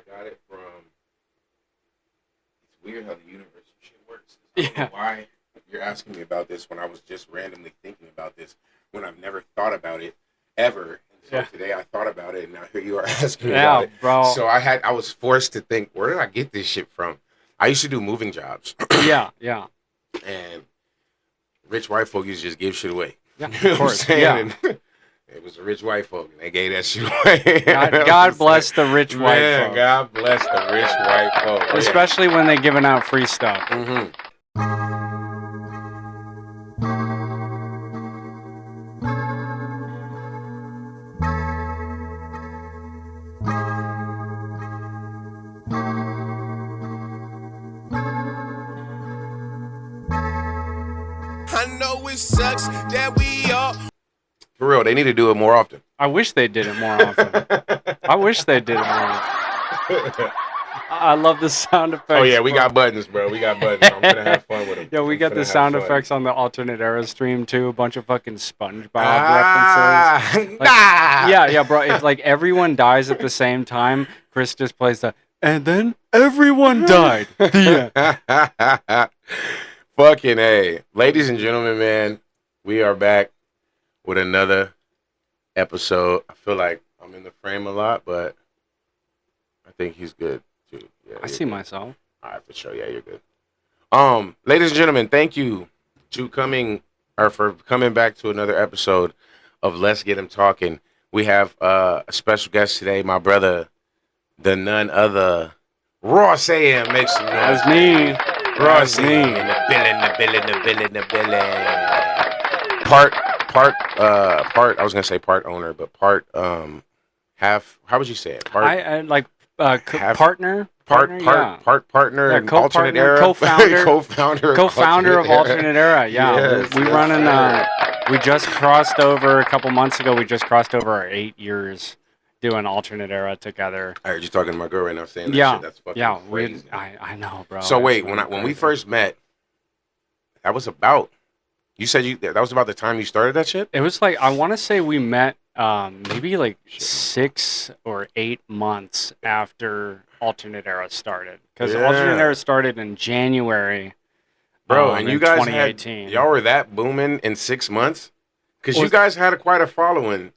got it from. It's weird how the universe and shit works. I don't know why you're asking me about this when I was just randomly thinking about this when I've never thought about it ever. So today I thought about it, and now here you are asking me about it. Bro. So I was forced to think, where did I get this shit from? I used to do moving jobs. Yeah. And rich white folk used to just give shit away. Yeah, you know of course. What I'm saying? Yeah. And it was the rich white folk, and they gave that shit away. God bless the rich white folk. God bless the rich white folk. Especially when they're giving out free stuff. Mm-hmm. I know it sucks that we all. For real, they need to do it more often. I wish they did it more often. I love the sound effects. Oh yeah, we got buttons, bro. We got buttons. I'm gonna have fun with them. Yeah, we got the sound effects on the alternate era stream too. A bunch of fucking SpongeBob references. Yeah, bro. If like everyone dies at the same time, Chris just plays the and then everyone died. Fucking A. Ladies and gentlemen, man, we are back with another episode. I feel like I'm in the frame a lot, but I think he's good too. Yeah, I see myself. All right, for sure. Yeah, you're good. Ladies and gentlemen, thank you for coming back to another episode of Let's Get Him Talking. We have a special guest today, my brother, the none other Ross AM. Make some noise. That's me. Ross AM in the building. Part. I was gonna say part owner, but part half. How would you say it? Part. I like half, partner. Partner, and alternate era, co-founder of alternate era. Yeah, yes, we running. We just crossed over a couple months ago. We just crossed over our 8 years doing alternate era together. I heard you talking to my girl right now saying that shit. That's fucking crazy. I know, bro. So wait, when we first met, that was about. You said that was about the time you started that shit? It was like, I want to say we met maybe like 6 or 8 months after alternate era started. Because alternate era started in January. Bro, and you guys 2018. y'all were that booming in 6 months? Because you guys had quite a following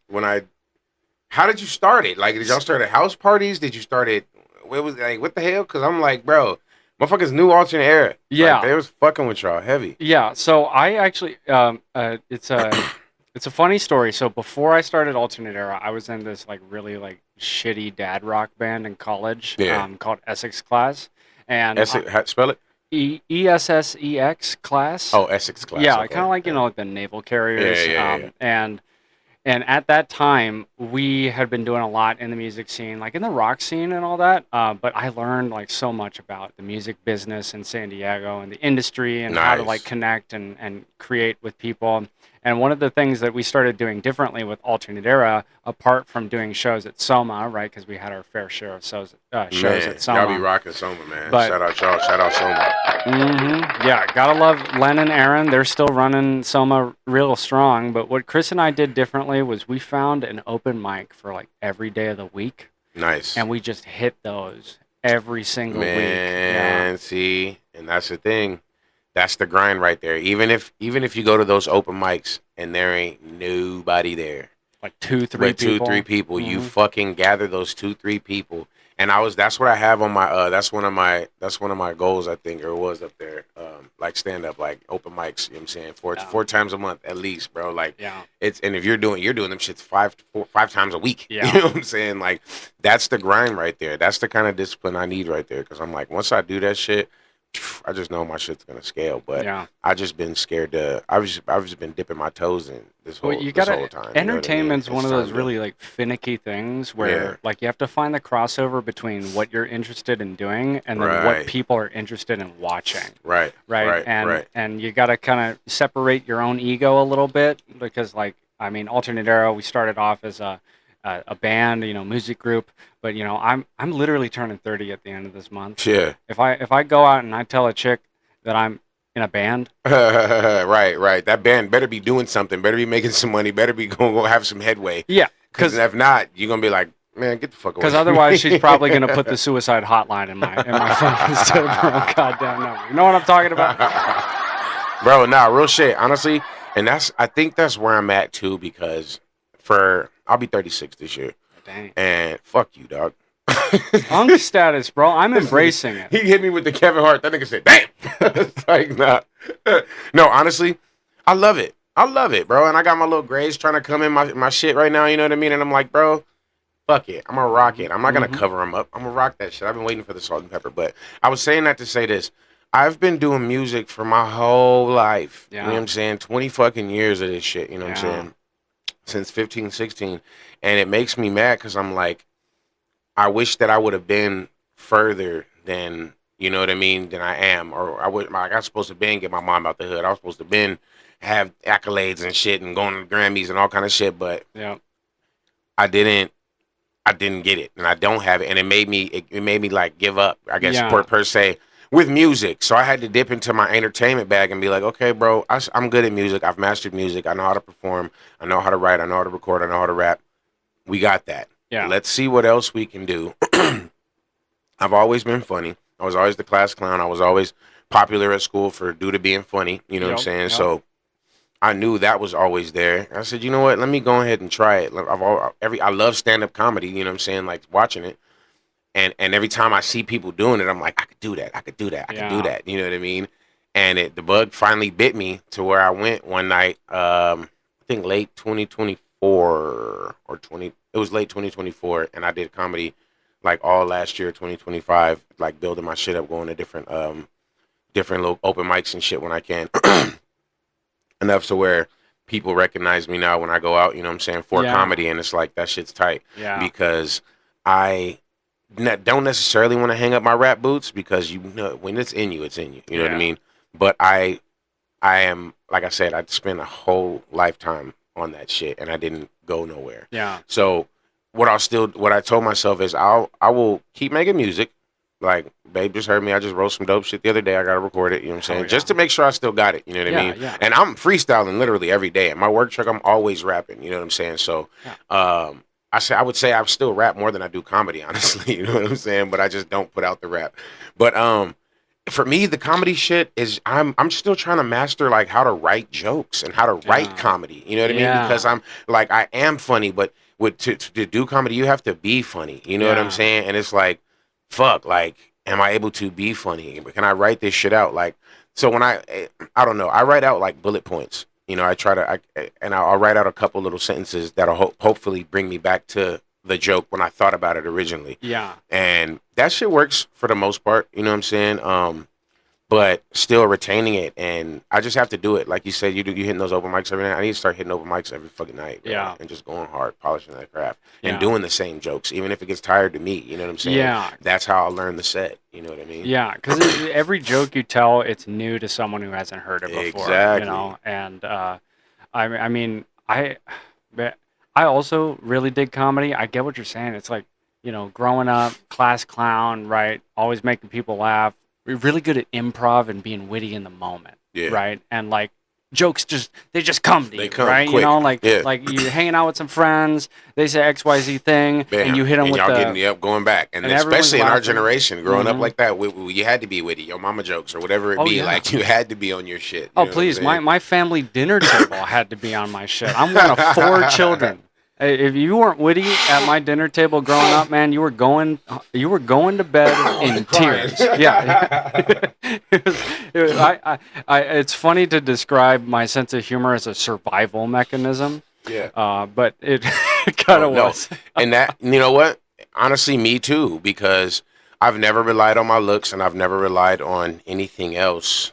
how did you start it? Like, did y'all start at house parties? Did you start it, what the hell? Because I'm like, bro, motherfuckers knew alternate era. Yeah. Like, they was fucking with y'all heavy. Yeah, so I actually, it's a funny story. So before I started alternate era, I was in this like really like shitty dad rock band in college called Essex Class. And spell it? ESSEX Class. Oh, Essex Class. Yeah, okay. kind of like, like the naval carriers. Yeah. And at that time, we had been doing a lot in the music scene, like in the rock scene and all that. But I learned like so much about the music business in San Diego and the industry and how to like connect and create with people. And one of the things that we started doing differently with alternate era, apart from doing shows at Soma, right? Because we had our fair share of shows at Soma. Y'all be rocking Soma, man. But, shout out y'all. Shout out Soma. Mm-hmm. Yeah, gotta love Len and Aaron. They're still running Soma real strong. But what Chris and I did differently was we found an open mic for like every day of the week. Nice. And we just hit those every single week. Man, see, and that's the thing. That's the grind right there. Even if you go to those open mics and there ain't nobody there, like 2-3 people, mm-hmm. You fucking gather those 2-3 people. And that's what I have on my that's one of my goals, I think, or was up there. Like stand up, like open mics, you know what I'm saying? Four times a month at least, bro. Like it's, and if you're doing them shits five times a week. Yeah. You know what I'm saying? Like that's the grind right there. That's the kind of discipline I need right there. Cause I'm like, once I do that shit, I just know my shit's gonna scale, but I just been scared to. I've just been dipping my toes in this whole time. Entertainment's one of those really like finicky things where like you have to find the crossover between what you're interested in doing and then what people are interested in watching. Right. And you got to kind of separate your own ego a little bit because, like, I mean, alternate era. We started off as a band, music group. But I'm literally turning 30 at the end of this month. Yeah. If I go out and I tell a chick that I'm in a band, right. That band better be doing something. Better be making some money. Better be going to have some headway. Yeah. Because if not, you're gonna be like, man, get the fuck away. Because otherwise, she's probably gonna put the suicide hotline in my phone instead of her own goddamn number. You know what I'm talking about? Bro, nah, real shit, honestly. And I think that's where I'm at too, because I'll be 36 this year. Dang. And fuck you, dog. Unk status, bro. I'm embracing it. He hit me with the Kevin Hart. That nigga said, damn. It's like, nah. No, honestly, I love it. I love it, bro. And I got my little grades trying to come in my shit right now, you know what I mean? And I'm like, bro, fuck it. I'm going to rock it. I'm not going to cover them up. I'm going to rock that shit. I've been waiting for the salt and pepper. But I was saying that to say this. I've been doing music for my whole life. Yeah. You know what I'm saying? 20 fucking years of this shit, you know what I'm Yeah. saying? Since 15, 16. And it makes me mad because I'm like, I wish that I would have been further than, you know what I mean, than I am. Or I was supposed to been get my mom out the hood. I was supposed to been have accolades and shit and going to Grammys and all kind of shit, but Yeah. I didn't get it, and I don't have it, and it made me like give up, I guess, Yeah. per se, with music. So I had to dip into my entertainment bag and be like, okay, bro, I'm good at music. I've mastered music. I know how to perform. I know how to write. I know how to record. I know how to rap. We got that. Yeah. Let's see what else we can do. I've always been funny. I was always the class clown. I was always popular at school due to being funny. You know what I'm saying? Yep. So I knew that was always there. I said, you know what? Let me go ahead and try it. I love stand-up comedy. You know what I'm saying? Like watching it. And every time I see people doing it, I'm like, I could do that. I could do that. I could do that. You know what I mean? And the bug finally bit me to where I went one night. I think late 2024 it was late 2024, and I did comedy like all last year, 2025, like building my shit up, going to different little open mics and shit when I can. Enough to where people recognize me now when I go out, you know what I'm saying, for comedy, and it's like, that shit's tight. Yeah. Because I don't necessarily want to hang up my rap boots, because you know when it's in you, it's in you. You know what I mean? But I am, like I said, I'd spent a whole lifetime on that shit, and I didn't go nowhere. Yeah. So what I told myself is I will keep making music. Like, babe just heard me. I just wrote some dope shit the other day. I got to record it. You know what I'm saying? Oh, yeah. Just to make sure I still got it. You know what I mean? Yeah. And I'm freestyling literally every day. At my work truck, I'm always rapping. You know what I'm saying? So, I would say I still rap more than I do comedy, honestly. You know what I'm saying? But I just don't put out the rap. But for me, the comedy shit is I'm still trying to master like how to write jokes and how to write comedy. You know what I mean? Because I'm like, I am funny, but to do comedy, you have to be funny. You know what I'm saying? And it's like, fuck, like, am I able to be funny? Can I write this shit out? Like, so when I don't know, I write out like bullet points. You know, I'll write out a couple little sentences that'll hopefully bring me back to the joke when I thought about it originally. Yeah. And that shit works for the most part, you know what I'm saying? But still retaining it, and I just have to do it. Like you said, you hitting those open mics every night. I need to start hitting open mics every fucking night. Bro, Yeah. And just going hard, polishing that craft, and Yeah. doing the same jokes, even if it gets tired to me. You know what I'm saying? Yeah. That's how I learn the set. You know what I mean? Yeah, because every joke you tell, it's new to someone who hasn't heard it before. Exactly. You know, and I mean, I also really dig comedy. I get what you're saying. It's like, you know, growing up, class clown, right? Always making people laugh. We're really good at improv and being witty in the moment, right? And like jokes they just come to you, right? Quick. You know, like you're hanging out with some friends, they say XYZ thing, Bam. and you hit them and with y'all the getting going back, and everyone's especially in our laughing. generation, growing up like that, you had to be witty, your mama jokes or whatever it be. yeah. Like, you had to be on your shit. You Oh, know please. what I'm saying? My family dinner table had to be on my shit. I'm one of 4 children. If you weren't witty at my dinner table growing up, man, you were going to bed in tears. Yeah. It's funny to describe my sense of humor as a survival mechanism. Yeah. But it kind of was. And that, you know what? Honestly, me too, because I've never relied on my looks, and I've never relied on anything else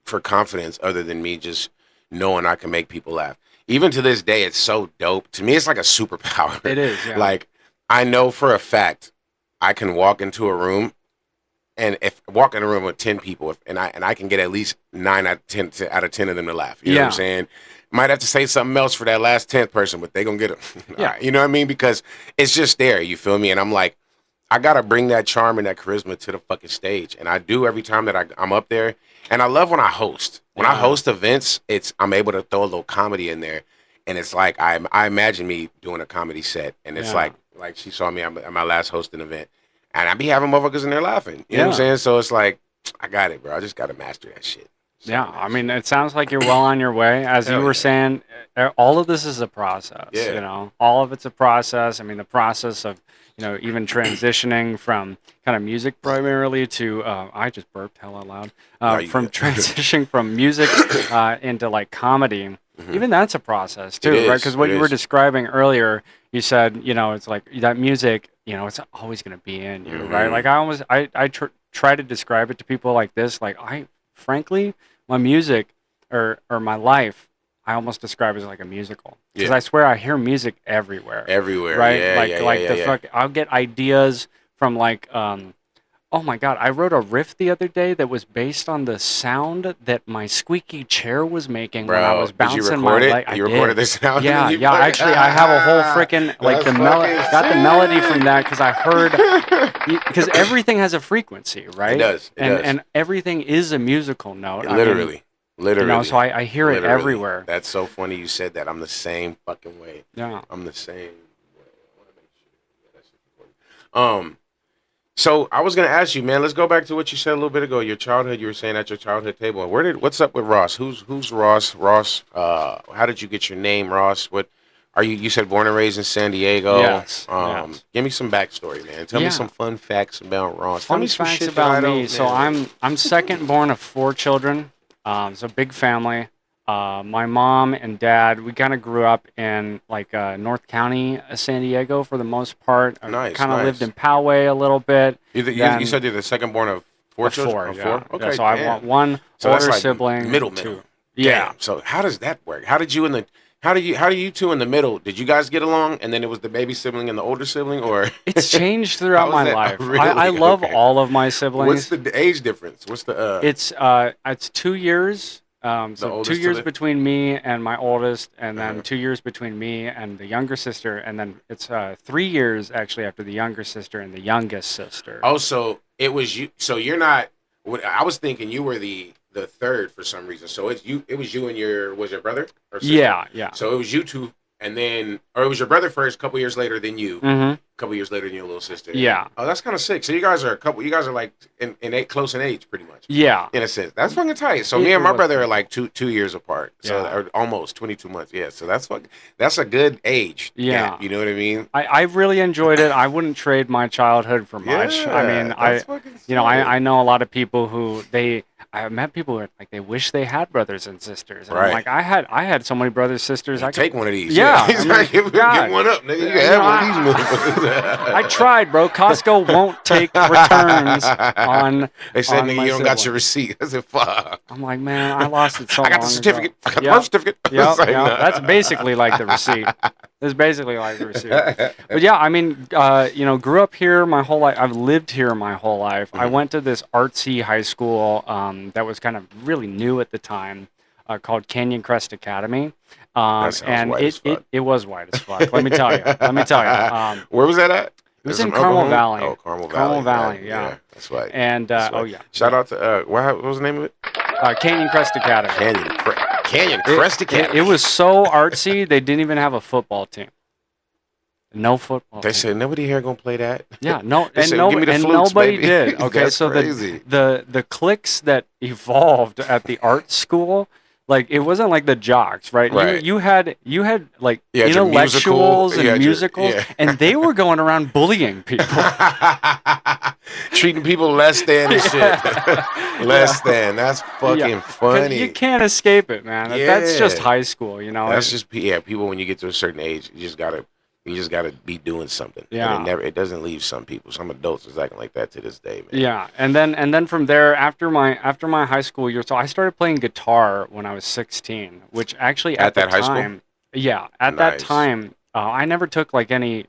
for confidence other than me just knowing I can make people laugh. Even to this day, it's so dope. To me, it's like a superpower. It is, yeah. Like, I know for a fact I can walk into a room, and if walk in a room with 10 people, and I can get at least 9 out of 10 of them to laugh. You know what I'm saying? Might have to say something else for that last 10th person, but they gonna get them. Yeah. You know what I mean? Because it's just there. You feel me? And I'm like, I gotta bring that charm and that charisma to the fucking stage, and I do every time that I'm up there. And I love when I host. When I host events, I'm able to throw a little comedy in there, and it's like I imagine me doing a comedy set, and it's like Like she saw me at my last hosting event, and I be having motherfuckers in there laughing. You know what I'm Yeah. saying? So it's like, I got it, bro. I just got to master that shit. Yeah, I mean, it sounds like you're well on your way. As you Hell were yeah. saying, all of this is a process. Yeah. You know, all of it's a process. I mean, the process of, even transitioning from kind of music primarily to, I just burped hella loud, No, you from good. transitioning from music into like comedy. Even that's a process too, It right? is, Because what it you were is. describing earlier, you said, it's like that music, it's always going to be in you, right? Like I try to describe it to people like this, like frankly, my music or my life, I almost describe as like a musical because Yeah. I swear I hear music everywhere. Everywhere. Right? Yeah, like yeah, like yeah, the yeah. fuck. I'll get ideas from like oh my god, I wrote a riff the other day that was based on the sound that my squeaky chair was making when I Bro, was did you bouncing record my it? leg. I You recorded did. the sound? Yeah, and you yeah. played- Actually, I have a whole freaking like That's got the melody from fucking that because I heard because everything has a frequency, right? It does. It does. And everything is a musical note. I mean, Literally. so I hear it Literally. everywhere. That's so funny you said that. I'm the same fucking way. Yeah. I'm the same way. I want to make sure. Yeah, that's important. So I was gonna ask you, man. Let's go back to what you said a little bit ago. Your childhood. You were saying at your childhood table. What's up with Ross? Who's Ross? Ross. How did you get your name, Ross? What are you? You said born and raised in San Diego. Yes. Yes. Give me some backstory, man. Tell me some fun facts about Ross. Tell Fun me some facts shit that I about don't me. So know. I'm second born of 4 children. So big family. My mom and dad, we kind of grew up in like North County, San Diego for the most part. Nice, Kind of nice. lived in Poway a little bit. You said you're the second born of 4 Of children? 4, Of yeah. 4? Okay, Yeah, so I damn. want one So that's older like sibling. middle. 2. Yeah. Yeah. So how does that work? How do you two in the middle? Did you guys get along and then it was the baby sibling and the older sibling, or It's changed throughout How is my that? life. Really? I love Okay. all of my siblings. what's the age difference? What's the It's 2 years. So oldest 2 to years the- between me and my oldest, and then Uh-huh. 2 years between me and the younger sister, and then it's 3 years actually after the younger sister and the youngest sister. Oh, so it was you. So you're not. I was thinking you were the third for some reason. So it's you. It was you and your brother or sister? Yeah, yeah. So it was you two, and then or it was your brother first. A couple years later than you. Mm-hmm. Couple years later than your little sister. Yeah. Oh, that's kind of sick. So you guys are like close in age, pretty much. Yeah. In a sense, that's fucking tight. So It- me and it my was brother are tight. like two years apart. So Yeah. or almost 22 months. Yeah. So that's a good age. Yeah. gap, you know what I mean? I really enjoyed it. I wouldn't trade my childhood for much. I mean, that's fucking sick. I know a lot of people who I met people who are like they wish they had brothers and sisters. And I'm Right. like I had so many brothers sisters. I could Take one of these. Yeah, He's I mean, like, give God. one up, nigga. You can You have know, one of these motherfuckers. I tried, bro. Costco won't take returns on. They said, on nigga, my you don't got sibling. your receipt. I said, fuck. I'm like, man, I lost it so I got long the certificate. ago. I got the Yep. birth certificate. Yep, It's like, yep. no. That's basically like the receipt. That's basically like the receipt. But yeah, I mean, grew up here my whole life. I've lived here my whole life. I went to this artsy high school that was kind of really new at the time, called Canyon Crest Academy. That sounds And white as fuck. it was white as fuck. Let me tell you. Where was that at? It was Some in Carmel Oklahoma? Valley. Oh, Carmel Carmel Valley. Valley, yeah. That's right. And That's right. oh yeah, Shout out to what was the name of it? Canyon Crest Academy. Canyon Crest Academy. It was so artsy. They didn't even have a football team. No football. They team. said nobody here gonna play that. Yeah, no, They and said, no, "Give me the and flutes, nobody baby." did. Okay, That's so crazy. the cliques that evolved at the art school, like it wasn't like the jocks, right? Right. You had like You had your intellectuals musical- you and had your- musicals, yeah. and they were going around bullying people. Treating people less than and shit. Less than. That's fucking Yeah, 'cause funny. You can't escape it, man. That's just Yeah. high school, you know. That's just people when you get to a certain age, you just gotta be doing something. Yeah. And it doesn't leave some people. Some adults is acting like that to this day, man. Yeah, and then from there, after my high school years, so I started playing guitar when I was 16, which actually At at the that high school? time, yeah, at that Nice. time, I never took like any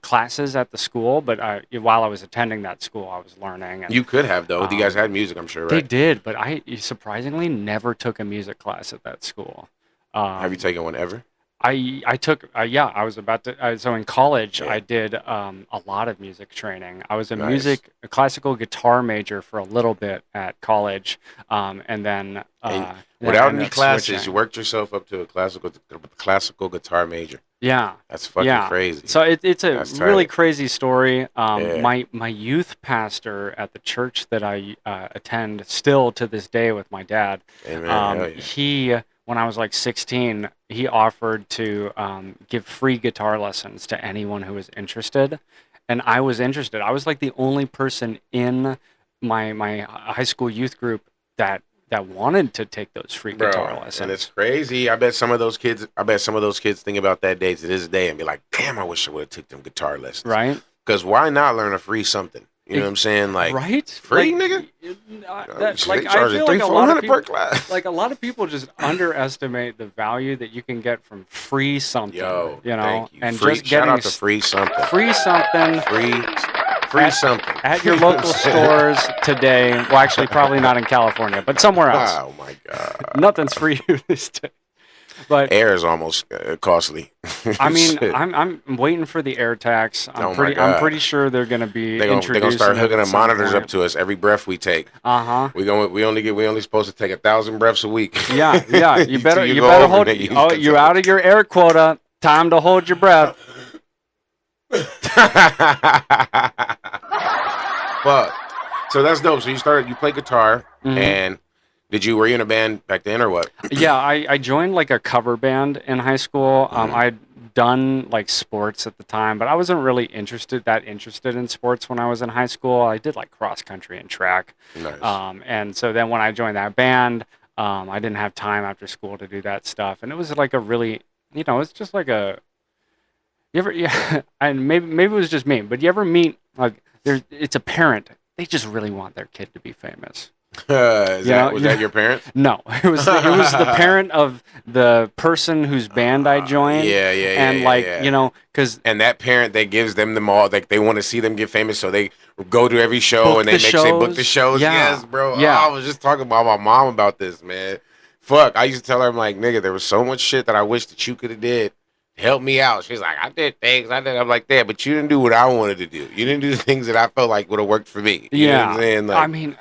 classes at the school, but while I was attending that school, I was learning. And You could have though. You guys had music, I'm sure, they right? did, but I surprisingly never took a music class at that school. Have you taken one ever? I took I was about to so in college Yeah. I did a lot of music training. I was a Nice. classical guitar major for a little bit at college, and then And then I without ended any up classes, switching. you worked yourself up to a classical guitar major. Yeah. That's fucking Yeah. crazy. So it's a That's really tight. crazy story. Yeah. My youth pastor at the church that I attend still to this day with my dad. Amen. Hell yeah. He, when I was like 16, he offered to give free guitar lessons to anyone who was interested, and I was interested. I was like the only person in my high school youth group that wanted to take those free guitar Bro, lessons. and it's crazy. I bet some of those kids think about that day to this day and be like, damn, I wish I would have took them guitar lessons. Right? Because why not learn a free something? You know what I'm saying? Like, right? free, like, nigga? Like, I charging feel like a lot of 400 people, per class. like a lot of people just underestimate the value that you can get from free something. Yo, you know, thank you. and Free, just shout getting out to free something. free something Free something. at your local stores today. Well, actually, probably not in California, but somewhere else. Oh my god. Nothing's free this day. But Air is almost costly. I mean, Shit. I'm waiting for the air tax. Oh my I'm God. pretty sure they're gonna be They're gonna start hooking up monitors up to us every breath we take. Uh-huh. We only supposed to take 1,000 breaths a week. Yeah. You better go over hold. that, you Oh, can you're tell. out of your air quota. Time to hold your breath. Fuck. So that's dope. So you play guitar, Mhm. and were you in a band back then or what? Yeah, I joined like a cover band in high school. Mhm. I'd done like sports at the time, but I wasn't really interested in sports when I was in high school. I did like cross country and track. Nice. And so then when I joined that band, I didn't have time after school to do that stuff. And it was like a really, it's just like yeah, and maybe it was just me, but you ever meet like it's a parent, they just really want their kid to be famous. Was that your parents? No, it was the parent of the person whose band I joined. Yeah, and because and that parent that gives them all, like they want to see them get famous, so they go to every show Book and they the make say book the shows. shows. Yeah. Yes, bro. Yeah. Oh, I was just talking about my mom about this, man. Fuck, I used to tell her, I'm like, nigga, there was so much shit that I wish that you could have did. Help me out. She's like, I did things. I'm like, yeah, but you didn't do what I wanted to do. You didn't do the things that I felt like would have worked for me. You know what I'm saying? Like, I mean,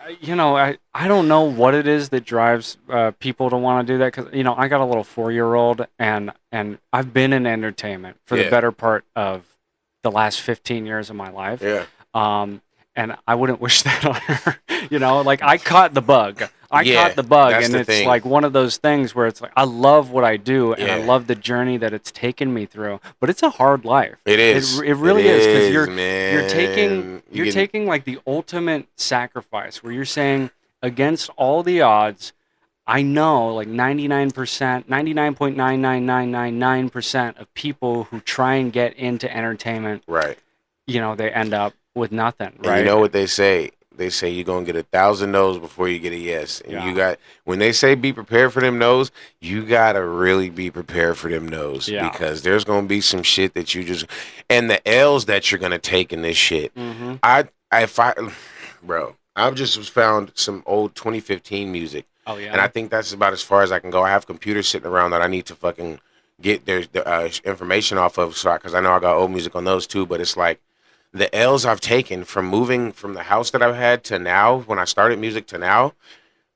I don't know what it is that drives people to want to do that because I got a little 4-year-old and I've been in entertainment for the better part of the last 15 years of my life. yeah. And I wouldn't wish that on her. Like I caught the bug. Yeah, caught the bug, that's and the it's thing. like one of those things where it's like I love what I do, and I Yeah. love the journey that it's taken me through. But it's a hard life. It is. It really is because you're man. taking like the ultimate sacrifice where you're saying against all the odds. I know like 99%, 99.99999% of people who try and get into entertainment, right. they end up with nothing, And right? you know what they say? They say you're gonna get 1,000 no's before you get a yes. And Yeah. when they say be prepared for them no's, you gotta really be prepared for them no's. Yeah. Because there's gonna be some shit that you just and the L's that you're gonna take in this shit. Mm-hmm. Bro, I've just found some old 2015 music. Oh yeah. And I think that's about as far as I can go. I have computers sitting around that I need to fucking get the information off of, because I know I got old music on those too. But it's like the L's I've taken from moving from the house that I've had to now, when I started music to now,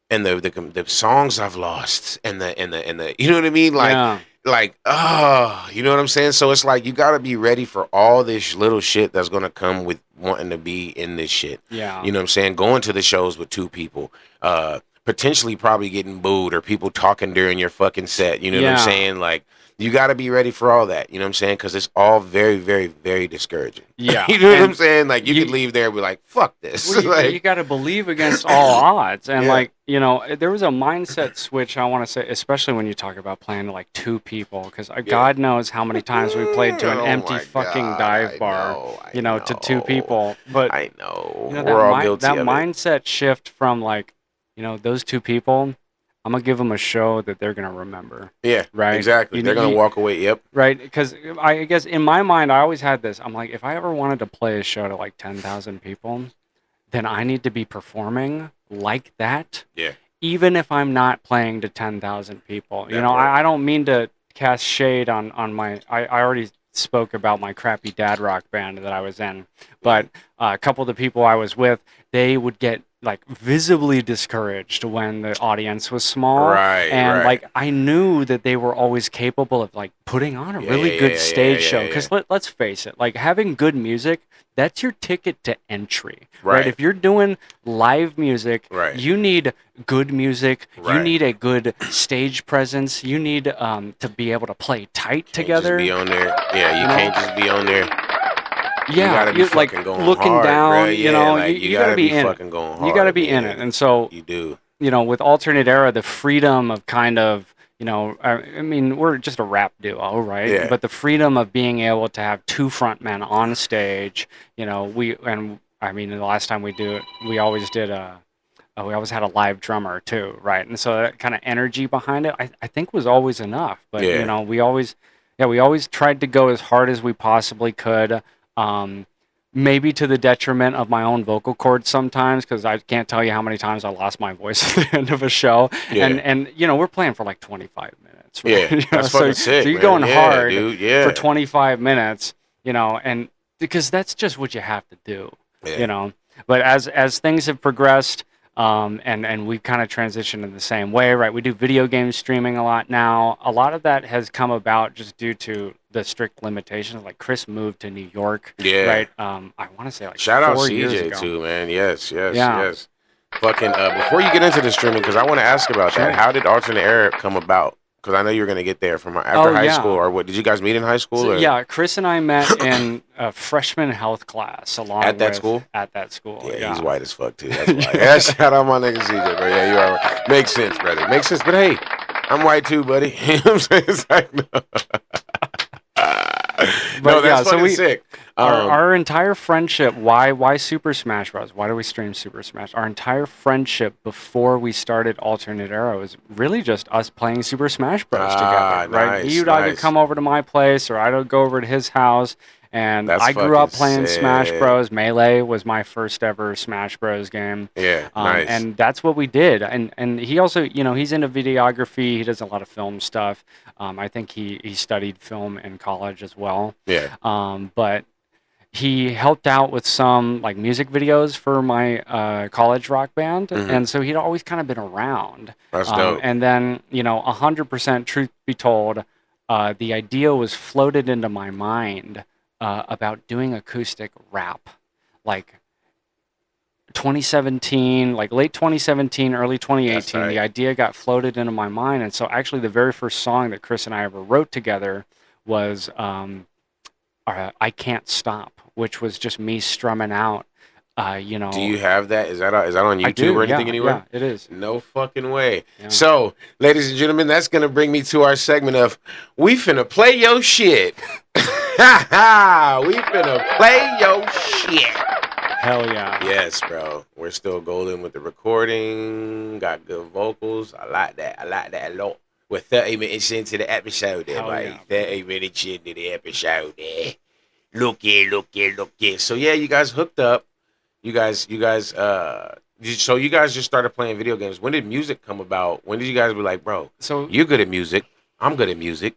and the songs I've lost, and the you know what I mean, Yeah. you know what I'm saying. So it's like you got to be ready for all this little shit that's gonna come with wanting to be in this shit. Yeah. You know what I'm saying? Going to the shows with two people, potentially probably getting booed or people talking during your fucking set. You know what I'm Yeah. saying? Like, you got to be ready for all that. You know what I'm saying? Because it's all very, very, very discouraging. Yeah. You know what I'm And saying? Like, you you- could leave there and be like, fuck this. Well, Like, you got to believe against all odds, and Yeah. there was a mindset switch. I want to say, especially when you talk about playing to like two people, because God knows how many times we played to an Oh empty my fucking God, dive I bar, know, to two know. people. But I know. that We're all guilty that of it. mindset shift from like, those two people, I'm gonna give them a show that they're gonna remember, Yeah, right? exactly. They're going to walk away. Yep. right? Because I guess in my mind, I always had this. I'm like, if I ever wanted to play a show to like 10,000 people, then I need to be performing like that, Yeah. even if I'm not playing to 10,000 people. That part. I don't mean to cast shade on my. I already spoke about my crappy dad rock band that I was in, but a couple of the people I was with, they would get like visibly discouraged when the audience was small. Right, And right. like I knew that they were always capable of like putting on a really good stage show. Because let's face it, like having good music, that's your ticket to entry, right? If you're doing live music, Right. you need good music. Right. You need a good stage presence. You need to be able to play tight Can't together. Just be on there. Yeah, you can't just be on there. Yeah, you gotta be you're like fucking going looking hard, down. bro. You Yeah, know, like, you gotta be in fucking it. going hard. You gotta be in man. it, and so You do. you know, with alternate era, the freedom of kind of, you know, I mean, we're just a rap duo, right? Yeah. But the freedom of being able to have two frontmen on stage, you know, I mean, the last time we always had a live drummer too, right? And so that kind of energy behind it, I think was always enough. But, Yeah. you know, we always tried to go as hard as we possibly could. Maybe to the detriment of my own vocal cords sometimes, because I can't tell you how many times I lost my voice at the end of a show. Yeah. And you know, we're playing for like 25 minutes. Right? Yeah, You know, that's fucking sick, So you're man. going Yeah, hard dude, yeah. for 25 minutes, you know, and because that's just what you have to do, Yeah. you know. But as things have progressed, and we've kind of transitioned in the same way, right? We do video game streaming a lot now. A lot of that has come about just due to the strict limitations. Like Chris moved to New York, Yeah. right? I want to say like Shout out 4 years CJ ago. too, man. Yes. Yeah. Fucking before you get into the streaming, because I want to ask about Sure. that. How did alternate era come about? Because I know you were gonna get there from after high yeah. school, or what? Did you guys meet in high school? So, or? yeah, Chris and I met in a freshman health class along At that with- school? At that school, Yeah, he's white as fuck too. That's why. Yeah, shout out my nigga CJ, bro. Yeah, you are. Right. Makes sense, brother. Makes sense. But hey, I'm white too, buddy. You know what I'm saying? It's like, no. No, that's so fucking sick. Our entire friendship, why Super Smash Bros? Why do we stream Super Smash? Our entire friendship before we started Alternate Era was really just us playing Super Smash Bros together, right? Nice, He would either nice. come over to my place or I'd go over to his house. And That's I grew up fucking playing Smash sick. Bros. Melee was my first ever Smash Bros game. Yeah, nice. And that's what we did. And he also, you know, he's into videography. He does a lot of film stuff. I think he studied film in college as well. Yeah. But he helped out with some like music videos for my college rock band, Mhm. and so he'd always kind of been around. That's dope. And then, you know, 100% truth be told, the idea was floated into my mind about doing acoustic rap, like 2017, like late 2017, early 2018. right. The idea got floated into my mind, and so actually the very first song that Chris and I ever wrote together was I Can't Stop, which was just me strumming out, you know. Do you have that? Is that on YouTube I do, or anything yeah, anywhere? Yeah, it is. No fucking way. Yeah. So, ladies and gentlemen, that's gonna bring me to our segment of We Finna Play Your Shit. Ha ha! We finna play your shit. Hell yeah. Yes, bro. We're still golden with the recording. Got good vocals. I like that. I like that a lot. We're 30 minutes into the episode there, Hell mate. yeah. 30 minutes into the episode there. Look here. So yeah, you guys hooked up. So you guys just started playing video games. When did music come about? When did you guys be like, bro, So you're good at music, I'm good at music?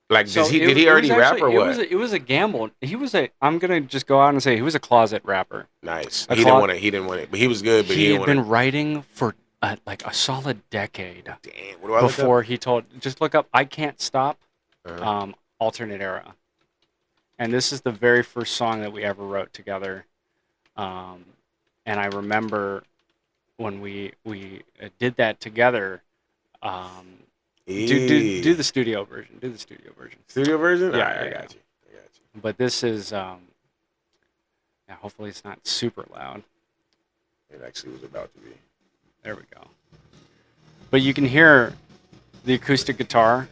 Like, So did he already rap or what? It was a gamble. I'm gonna just go out and say he was a closet rapper. Nice. I He thought- didn't want it, but he was good. But he He didn't had want been writing for like a solid decade it. Damn. What do I look up? before he told. Just look up I Can't Stop, Uh-huh. Alternate Era, and this is the very first song that we ever wrote together. And I remember when we did that together. Do the studio version. Do the studio version. Studio version? Yeah, Alright, I yeah, got you. But this is, yeah, hopefully it's not super loud. It actually was about to be. There we go. But you can hear the acoustic guitar.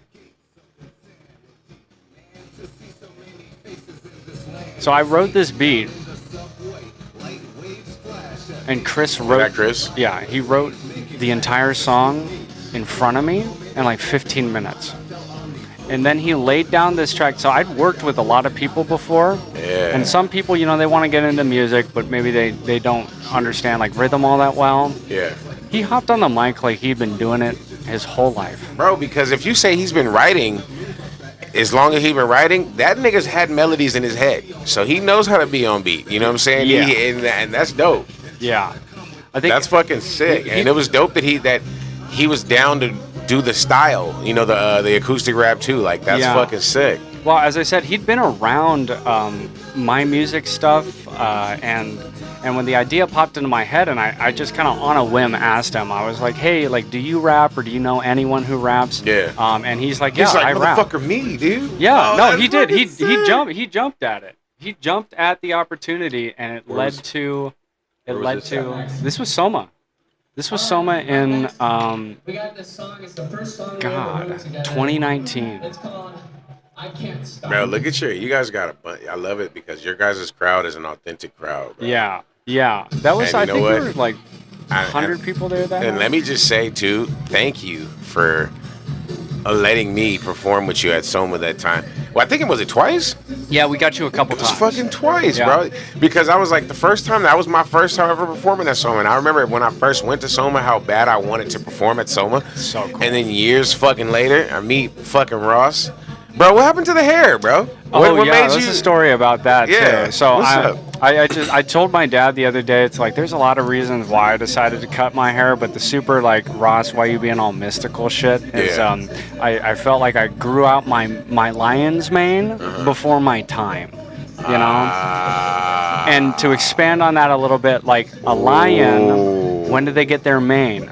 So I wrote this beat, and Chris Was wrote. that Chris? Yeah, he wrote the entire song in front of me in like 15 minutes. And then he laid down this track. So I'd worked with a lot of people before. Yeah. And some people, you know, they want to get into music, but maybe they don't understand like rhythm all that well. Yeah. He hopped on the mic like he'd been doing it his whole life. Bro, because if you say he's been writing, as long as he's been writing, that nigga's had melodies in his head. So he knows how to be on beat. You know what I'm saying? Yeah. And that's dope. Yeah. I think That's fucking sick. And it was dope that he was down to do the style, you know, the acoustic rap too. Like that's fucking sick. Well, as I said, he'd been around my music stuff, and when the idea popped into my head, and I just kind of on a whim asked him, I was like, "Hey, like, do you rap, or do you know anyone who raps?" Yeah. And he's like, "Yeah, He's like, I rap." motherfucker, me, dude. Yeah, Oh, no, that's he did. He fucking sick. jumped at it. He jumped at the opportunity, and it led to this was Soma. This was Soma in We got this song. It's the first song we ever God, wrote together. 2019. It's called I Can't Stop. Bro, look at you guys got a bunch. I love it because your guys' crowd is an authentic crowd, bro. Yeah. That was, And I you know think what? there were like I- 100 people there that And night. let me just say too, thank you for letting me perform with you at Soma that time. Well, I think it was twice. Yeah, we got you a couple It was times. fucking twice, Yeah. bro. Because I was like, the first time, that was my first time ever performing at Soma. And I remember when I first went to Soma, how bad I wanted to perform at Soma. So cool. And then years fucking later, I meet fucking Ross. Bro, what happened to the hair, bro? What yeah, made there's a story about that Yeah, too. So what's up? I told my dad the other day, it's like there's a lot of reasons why I decided to cut my hair, but the super like Ross, why you being all mystical shit is Yeah. I felt like I grew out my lion's mane before my time. You know? And to expand on that a little bit, like a lion, when do they get their mane?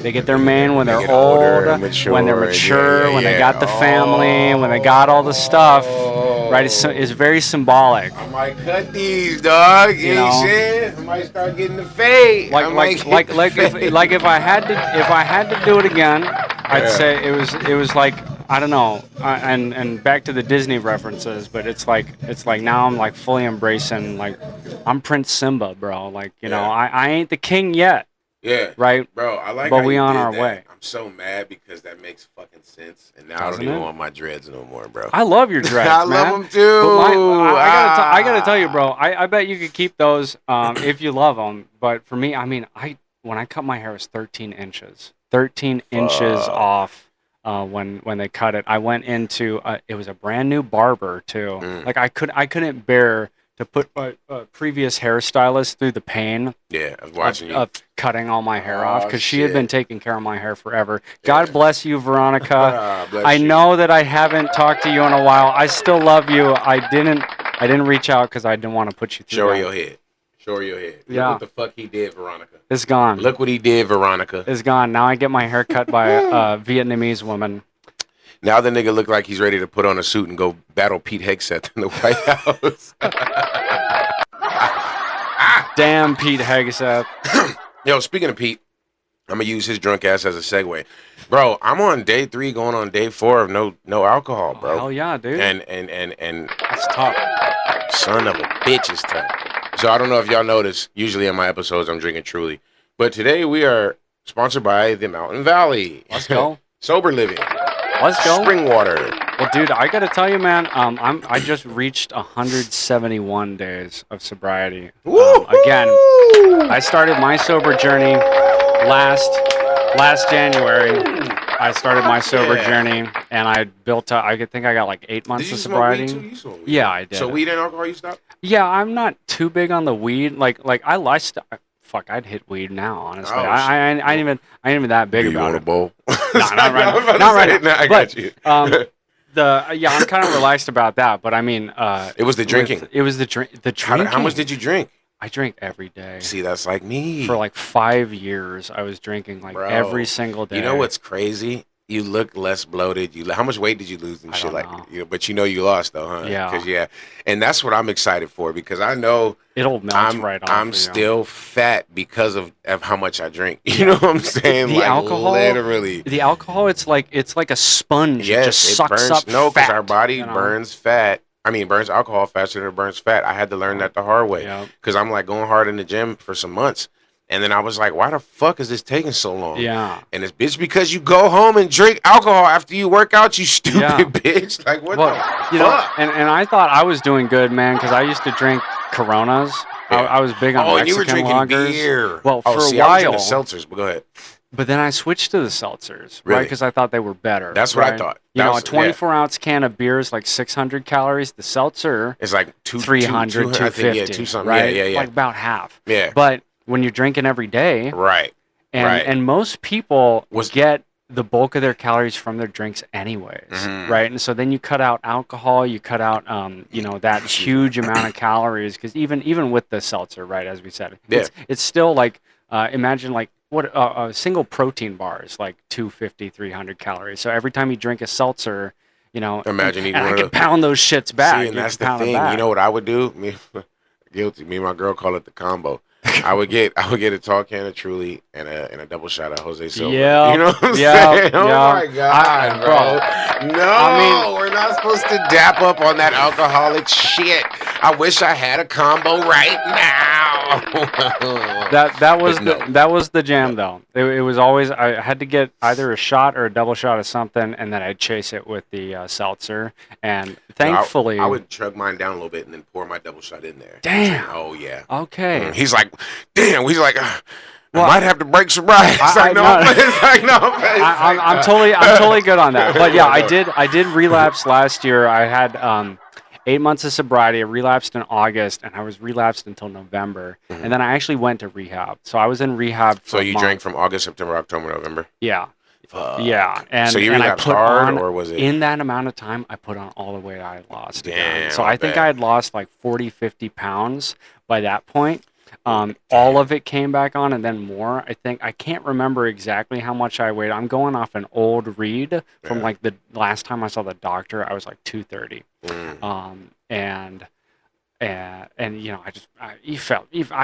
They get their mane when They they're get older old, and mature, when they're mature, yeah, when they yeah. got the family, when they got all the stuff. Right? It's very symbolic. I might cut these, dog. You know what I'm know? saying? I might start getting the fade. I might Like get the fade. if I had to do it again, I'd say it was like I don't know, and back to the Disney references, but it's like now I'm like fully embracing, like I'm Prince Simba, bro. Like you know, Yeah. I ain't the king yet, Yeah. right? Bro, I like But how we you on did our that. way. I'm so mad because that makes fucking sense. And now I Doesn't don't even it? want my dreads no more, bro. I love your dreads, I man. love them too. But I gotta tell you, bro. I bet you could keep those if you love them. But for me, I mean, when I cut my hair, it was 13 inches. 13 inches off when they cut it. I went into it was a brand new barber too. Like I couldn't bear to put my previous hairstylist through the pain Yeah, I was watching you. of cutting all my hair off Oh, because she had been shit. taking care of my hair forever. God bless you, Veronica. Ah, bless I you. know that I haven't talked to you in a while. I still love you. I didn't reach out because I didn't want to put you through Show her that. your head. Show her your head. Yeah. Look what the fuck he did, Veronica. It's gone. Look what he did, Veronica. It's gone. Now I get my hair cut by a Vietnamese woman. Now the nigga look like he's ready to put on a suit and go battle Pete Hegseth in the White House. Damn, Pete Hegseth. Yo, speaking of Pete, I'm gonna use his drunk ass as a segue. Bro, I'm on day 3 going on day 4 of no alcohol, bro. Hell yeah, dude. And That's tough. son of a bitch is tough. So I don't know if y'all notice, usually in my episodes I'm drinking Truly. But today we are sponsored by the Mountain Valley. Let's go. Sober living. Let's go. Spring water. Well, dude, I gotta tell you, man. I just reached 171 days of sobriety. Again, I started my sober journey last January. I started my sober journey, and I built up. I think I got like 8 months Did you of smoke sobriety. weed too? You smoked weed. Yeah, I did. So weed and alcohol you stopped? Yeah, I'm not too big on the weed. Like fuck, I'd hit weed now. Honestly, Oh, I ain't even that big Do you about want a it. bowl? No, not right I was now. about to Not right say, now. nah, I But, got you. I'm kind of relaxed about that. But I mean, It was the drinking. It was the drink. The drinking. How much did you drink? I drink every day. See, that's like me. For like 5 years, I was drinking like Bro, every single day. You know what's crazy? You look less bloated. How much weight did you lose and I shit don't like? know. You know, but you know you lost though, huh? Yeah. 'Cause, and that's what I'm excited for because I know It'll melt I'm right off. I'm you. still fat because of how much I drink. You know what I'm saying? The like, alcohol. literally. The alcohol. It's like a sponge. Yes, it just it sucks burns. up No, because fat, our body you know? burns fat. I mean, burns alcohol faster than it burns fat. I had to learn that the hard way Yeah. because I'm like going hard in the gym for some months, and then I was like, why the fuck is this taking so long? Yeah. And it's because you go home and drink alcohol after you work out, you stupid Yeah. bitch. Like what Well, the you know, fuck? and I thought I was doing good, man, because I used to drink Coronas. Yeah. I was big on Oh, Mexican and you were drinking lagers. beer. Well, oh, for see, a I was drinking while, seltzers, but go ahead. but then I switched to the seltzers, right? Really? Because I thought they were better. That's what I right? thought. You know, a That's- yeah. 24-ounce can of beer is like 600 calories. The seltzer, It's like 300, 200, I think, 250, yeah, two something. right? Yeah. Like about half. Yeah. But when you're drinking every day, Right. Right. and most people Was- get the bulk of their calories from their drinks anyways, right? And so then you cut out alcohol, you cut out that huge amount of calories, because even with the seltzer, right, as we said, it's still like imagine like what a single protein bar is like 250, 300 calories. So every time you drink a seltzer, Imagine eating and one I of can those. pound those shits back. See, and that's the thing. You know what I would do? Guilty. Me and my girl call it the combo. I would get a tall can of Truly and a double shot of Jose Silva. Yeah, You know what I'm yeah, saying? Oh yeah. my god, bro. No, we're not supposed to dap up on that alcoholic shit. I wish I had a combo right now. That was the jam though. It was always I had to get either a shot or a double shot of something, and then I'd chase it with the seltzer. And thankfully, I would chug mine down a little bit and then pour my double shot in there. Damn. Oh yeah. Okay. He's like, damn. He's like, I might have to break sobriety. It's like, no. I'm totally good on that. But yeah, I did relapse last year. I had 8 months of sobriety. I relapsed in August, and I was relapsed until November. And then I actually went to rehab. So I was in rehab for So a you month. drank from August, September, October, November? Yeah. Fuck. Yeah. And so you and I relapsed put hard, on, or was it? in that amount of time, I put on all the weight I had lost. Damn, So I think bet. I had lost like 40, 50 pounds by that point. All of it came back on, and then more. I can't remember exactly how much I weighed. I'm going off an old read from like the last time I saw the doctor. I was like 230. And I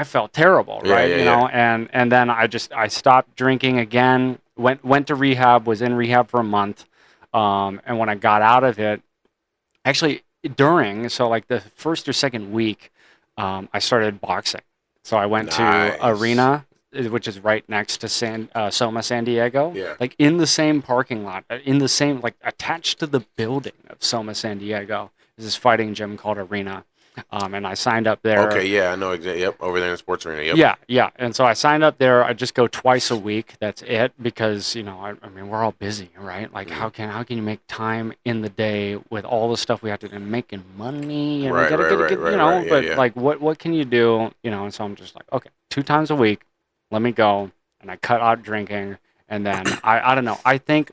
felt terrible, right? And then I stopped drinking again. Went to rehab. Was in rehab for a month. And when I got out of it, actually like the first or second week, I started boxing. So I went to Arena, which is right next to Soma, San Diego. Yeah. Like in the same parking lot, in the same, like attached to the building of Soma, San Diego, is this fighting gym called Arena. And I signed up there. Okay, yeah, I know exactly. Yep, over there in the sports arena. Yep. Yeah. And so I signed up there. I just go twice a week. That's it, because I mean, we're all busy, right? Like, how can you make time in the day with all the stuff we have to do, making money? And Right, we gotta right, get, right, but right, yeah. like, what can you do? And so I'm just like, okay, 2 times a week, let me go, and I cut out drinking. And then I don't know. I think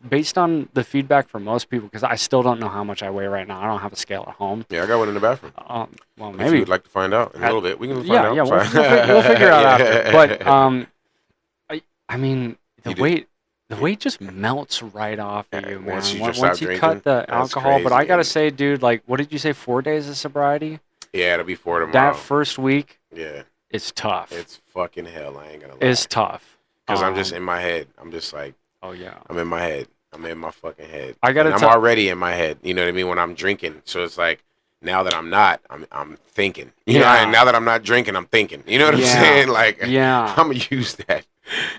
based on the feedback from most people, because I still don't know how much I weigh right now. I don't have a scale at home. Yeah, I got one in the bathroom. Well, If maybe you would like to find out in a little bit, we can find out. yeah, Sorry. we'll figure it out Yeah. after. But I mean, the You weight just melts right off of Yeah, you, man. once you just Once stop you cut drinking, the that's alcohol. But I crazy, gotta and- say, dude, like, what did you say? 4 days of sobriety? Yeah, it'll be 4 tomorrow. That first week, Yeah, it's tough. it's fucking hell. I ain't gonna lie. It's tough. Because I'm just in my head. I'm just like, Oh yeah. I'm in my head. I'm in my fucking head. I gotta And I'm tell- already in my head. You know what I mean? When I'm drinking, so it's like now that I'm not, I'm thinking. You know, Yeah. and now that I'm not drinking, I'm thinking. You know what I'm Yeah. saying? Like, Yeah. I'm gonna use that.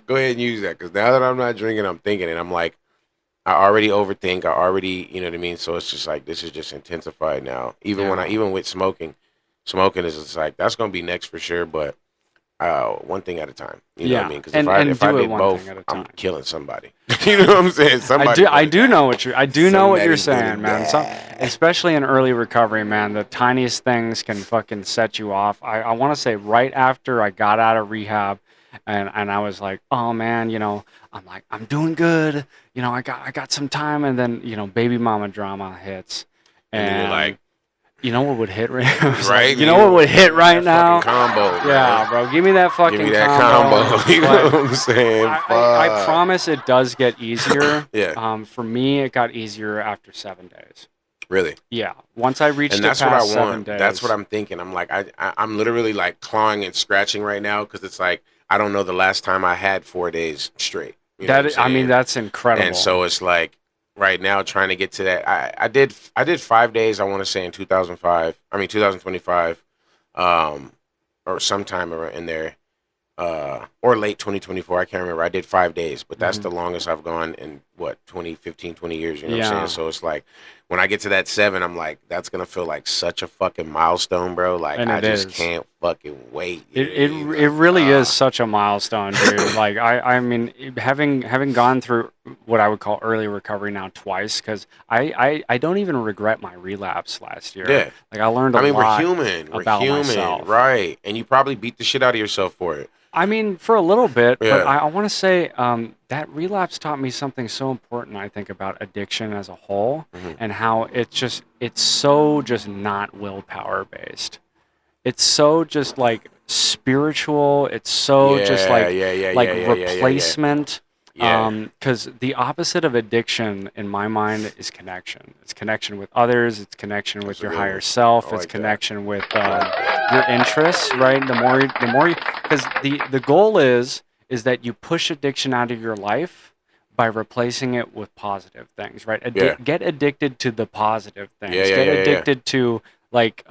Go ahead and use that, because now that I'm not drinking, I'm thinking, and I'm like, I already overthink. I already, you know what I mean? So it's just like this is just intensified now. Even with smoking is just like that's gonna be next for sure, but. One thing at a time. You know what I mean? Because if I do it did one both, thing at a I'm time. killing somebody. You know what I'm saying? Somebody. I do know what you're Somebody's saying, getting man. Especially in early recovery, man, the tiniest things can fucking set you off. I want to say right after I got out of rehab, and I was like, oh man, I'm doing good. I got some time, and then baby mama drama hits, And you're like, you know what would hit right now? right? You know what would hit right now? Combo. Yeah, man. bro. Give me that fucking Give me that combo. You know But what I'm saying? I Fuck. promise it does get easier. Yeah. For me, it got easier after 7 days. Really. Yeah. Once I reached And it that's past what I 7 want. days. That's what I'm thinking. I'm like, I'm literally like clawing and scratching right now, because it's like I don't know the last time I had 4 days straight. You know what I'm saying? That's incredible. And so it's like right now trying to get to that. I did 5 days. I want to say in 2025, or sometime around in there, or late 2024. I can't remember. I did 5 days, but that's the longest I've gone in what 20 years, you know what I'm Yeah. saying? So it's like when I get to that 7, I'm like, that's gonna feel like such a fucking milestone, bro. Like And I it just is. can't fucking wait. It really is such a milestone, dude. Like I mean, having gone through what I would call early recovery now twice, because I don't even regret my relapse last year. Yeah. Like I learned a I mean, we're lot human. We're about human, myself. right? And you probably beat the shit out of yourself for it. I mean, for a little bit, but Yeah. I want to say that relapse taught me something so important, I think, about addiction as a whole, Mm-hmm. and how it's so just not willpower based. It's so just like spiritual. It's so just like replacement. Yeah. Because the opposite of addiction, in my mind, is connection. It's connection with others. It's connection with That's a your good higher one. self. I It's like that. connection with your interests, right? The more, because the goal is that you push addiction out of your life by replacing it with positive things, right? Yeah. Get addicted to the positive things. Yeah, Get yeah. addicted to like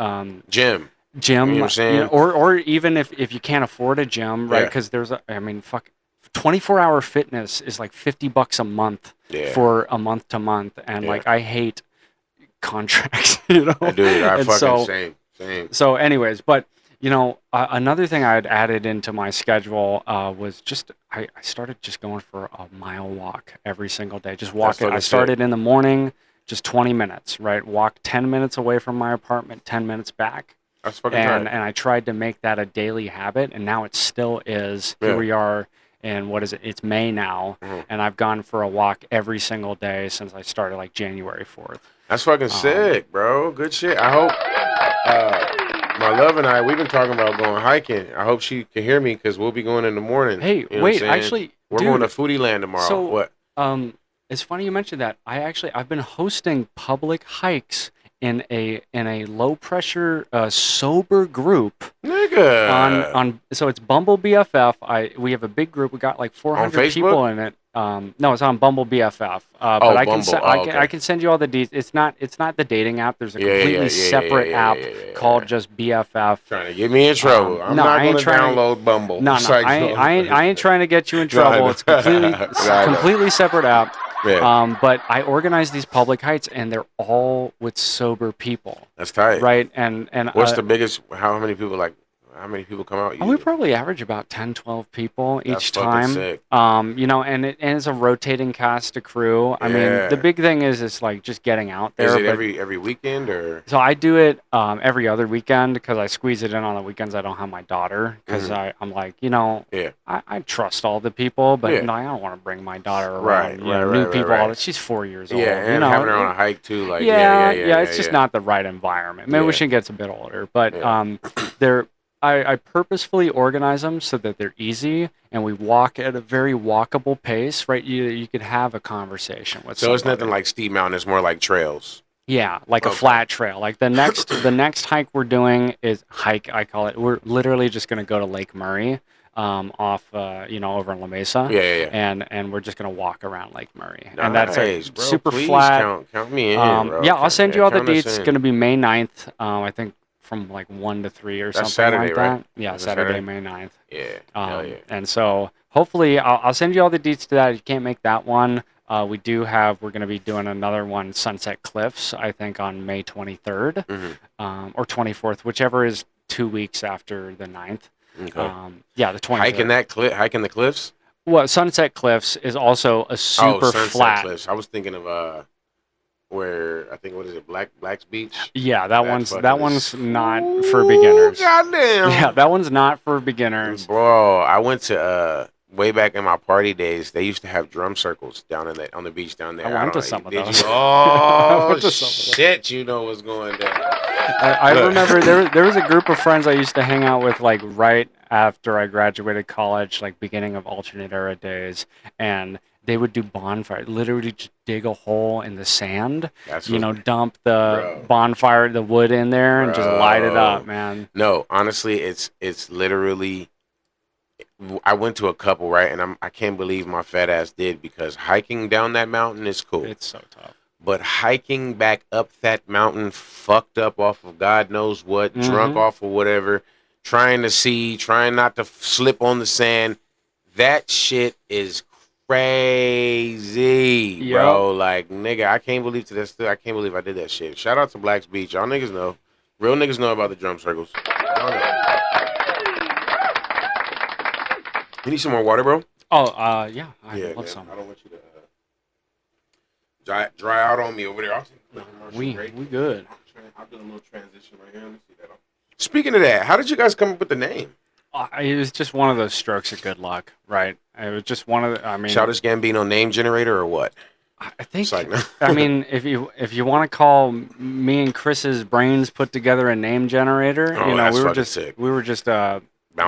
Gym. gym, You know what I'm saying? or even if you can't afford a gym, right? Yeah. Because I mean, 24-hour fitness is like $50 a month Yeah. for a month to month, and Yeah. like I hate contracts, you know. Dude, I And fucking same. so, anyways, but another thing I had added into my schedule was just I started just going for a mile walk every single day, just walking. fucking I started in the morning, just 20 minutes, right? Walk 10 minutes away from my apartment, 10 minutes back. That's fucking And tight. I tried to make that a daily habit, and now it still is. Here Yeah. we are, and what is it? It's May now, and I've gone for a walk every single day since I started, like January 4th. That's fucking sick, bro. Good shit. I hope my love and we've been talking about going hiking. I hope she can hear me because we'll be going in the morning. Hey, You know what I'm wait, saying? actually, we're dude, going to Foodie Land tomorrow. so What? it's funny you mentioned that. I've been hosting public hikes in a low pressure sober group Nigga. on so it's Bumble BFF. We have a big group. We got like 400 people Facebook? in it. No, it's on Bumble BFF. But Oh, I can Bumble. Okay. I can send you all the details. It's not the dating app. There's a Yeah, yeah, completely yeah, separate yeah, app yeah, yeah, called yeah. just BFF. Trying to get me in trouble. I'm no, not I going ain't to trying to- download Bumble. No, It's no, like, I ain't trying to get you in No, I trouble. know. It's completely I know. completely separate app. Yeah. But I organize these public hikes, and they're all with sober people, That's tight. right? And What's the biggest? How many people come out? we usually? probably average about 10, 12 people That's each fucking time. sick. And it's a rotating cast of crew. I mean, Yeah. the big thing is like just getting out there. Is it but- every weekend or? So I do it every other weekend because I squeeze it in on the weekends. I don't have my daughter because I'm like, Yeah. I trust all the people, but Yeah. I don't want to bring my daughter around. Right, New right, people. right. She's 4 years old. Yeah, and having her on a hike too. Like yeah. It's just not the right environment. Maybe Yeah. when she gets a bit older, but Yeah. I purposefully organize them so that they're easy and we walk at a very walkable pace, right? You could have a conversation with So it's somebody. nothing like Steep Mountain. It's more like trails. Yeah, like a Okay. flat trail. Like the next hike we're doing is I call it. We're literally just going to go to Lake Murray, off over in La Mesa. Yeah. And we're just going to walk around Lake Murray. And that's Nice, a bro. super Please flat. Count me in, bro. Yeah, I'll send you all the count us dates. It's in. going to be May 9th. I think from like 1 to 3 or That's something Saturday, like right? that. Yeah, That's Saturday, Saturday? May 9th. Yeah. Hell yeah. And so hopefully I'll send you all the deets to that. If you can't make that one, we're going to be doing another one, Sunset Cliffs, I think on May 23rd or 24th, whichever is 2 weeks after the 9th. Okay. Yeah, the 23rd. Hiking the cliffs. Well, Sunset Cliffs is also a super Sunset flat. Cliffs. I was thinking of where I think what is it, Black's Beach? Yeah, That one's fucking not for beginners. Goddamn. Yeah, that one's not for beginners. Bro, I went to way back in my party days. They used to have drum circles down on the beach down there. I went to don't know, some of did those. You? Oh went to some of those. shit! You know what's going down. I remember there was a group of friends I used to hang out with like right after I graduated college, like beginning of alternate era days, and they would do bonfire, literally just dig a hole in the sand, That's dump the bonfire, the wood in there, and just light it up, man. No, honestly, it's literally. I went to a couple, right, and I can't believe my fat ass did, because hiking down that mountain is cool. It's so tough. But hiking back up that mountain, fucked up off of God knows what, drunk off of whatever, trying not to slip on the sand, that shit is crazy, Yup. bro. Like, nigga, I can't believe I can't believe I did that shit. Shout out to Black's Beach. Y'all niggas know. Real niggas know about the drum circles. Y'all know. You need some more water, bro? Oh, yeah. I Yeah, love man. some. I don't want you to dry out on me over there. I'll take a commercial We break. good. I'll do a little transition right here. Let me see that. Speaking of that, how did you guys come up with the name? It was just one of those strokes of good luck, right? It was just one of the. I mean, Childish Gambino name generator or what? I think. It's like, no. I mean, if you want to call me and Chris's brains put together a name generator, Oh, you know, that's we were fucking just sick.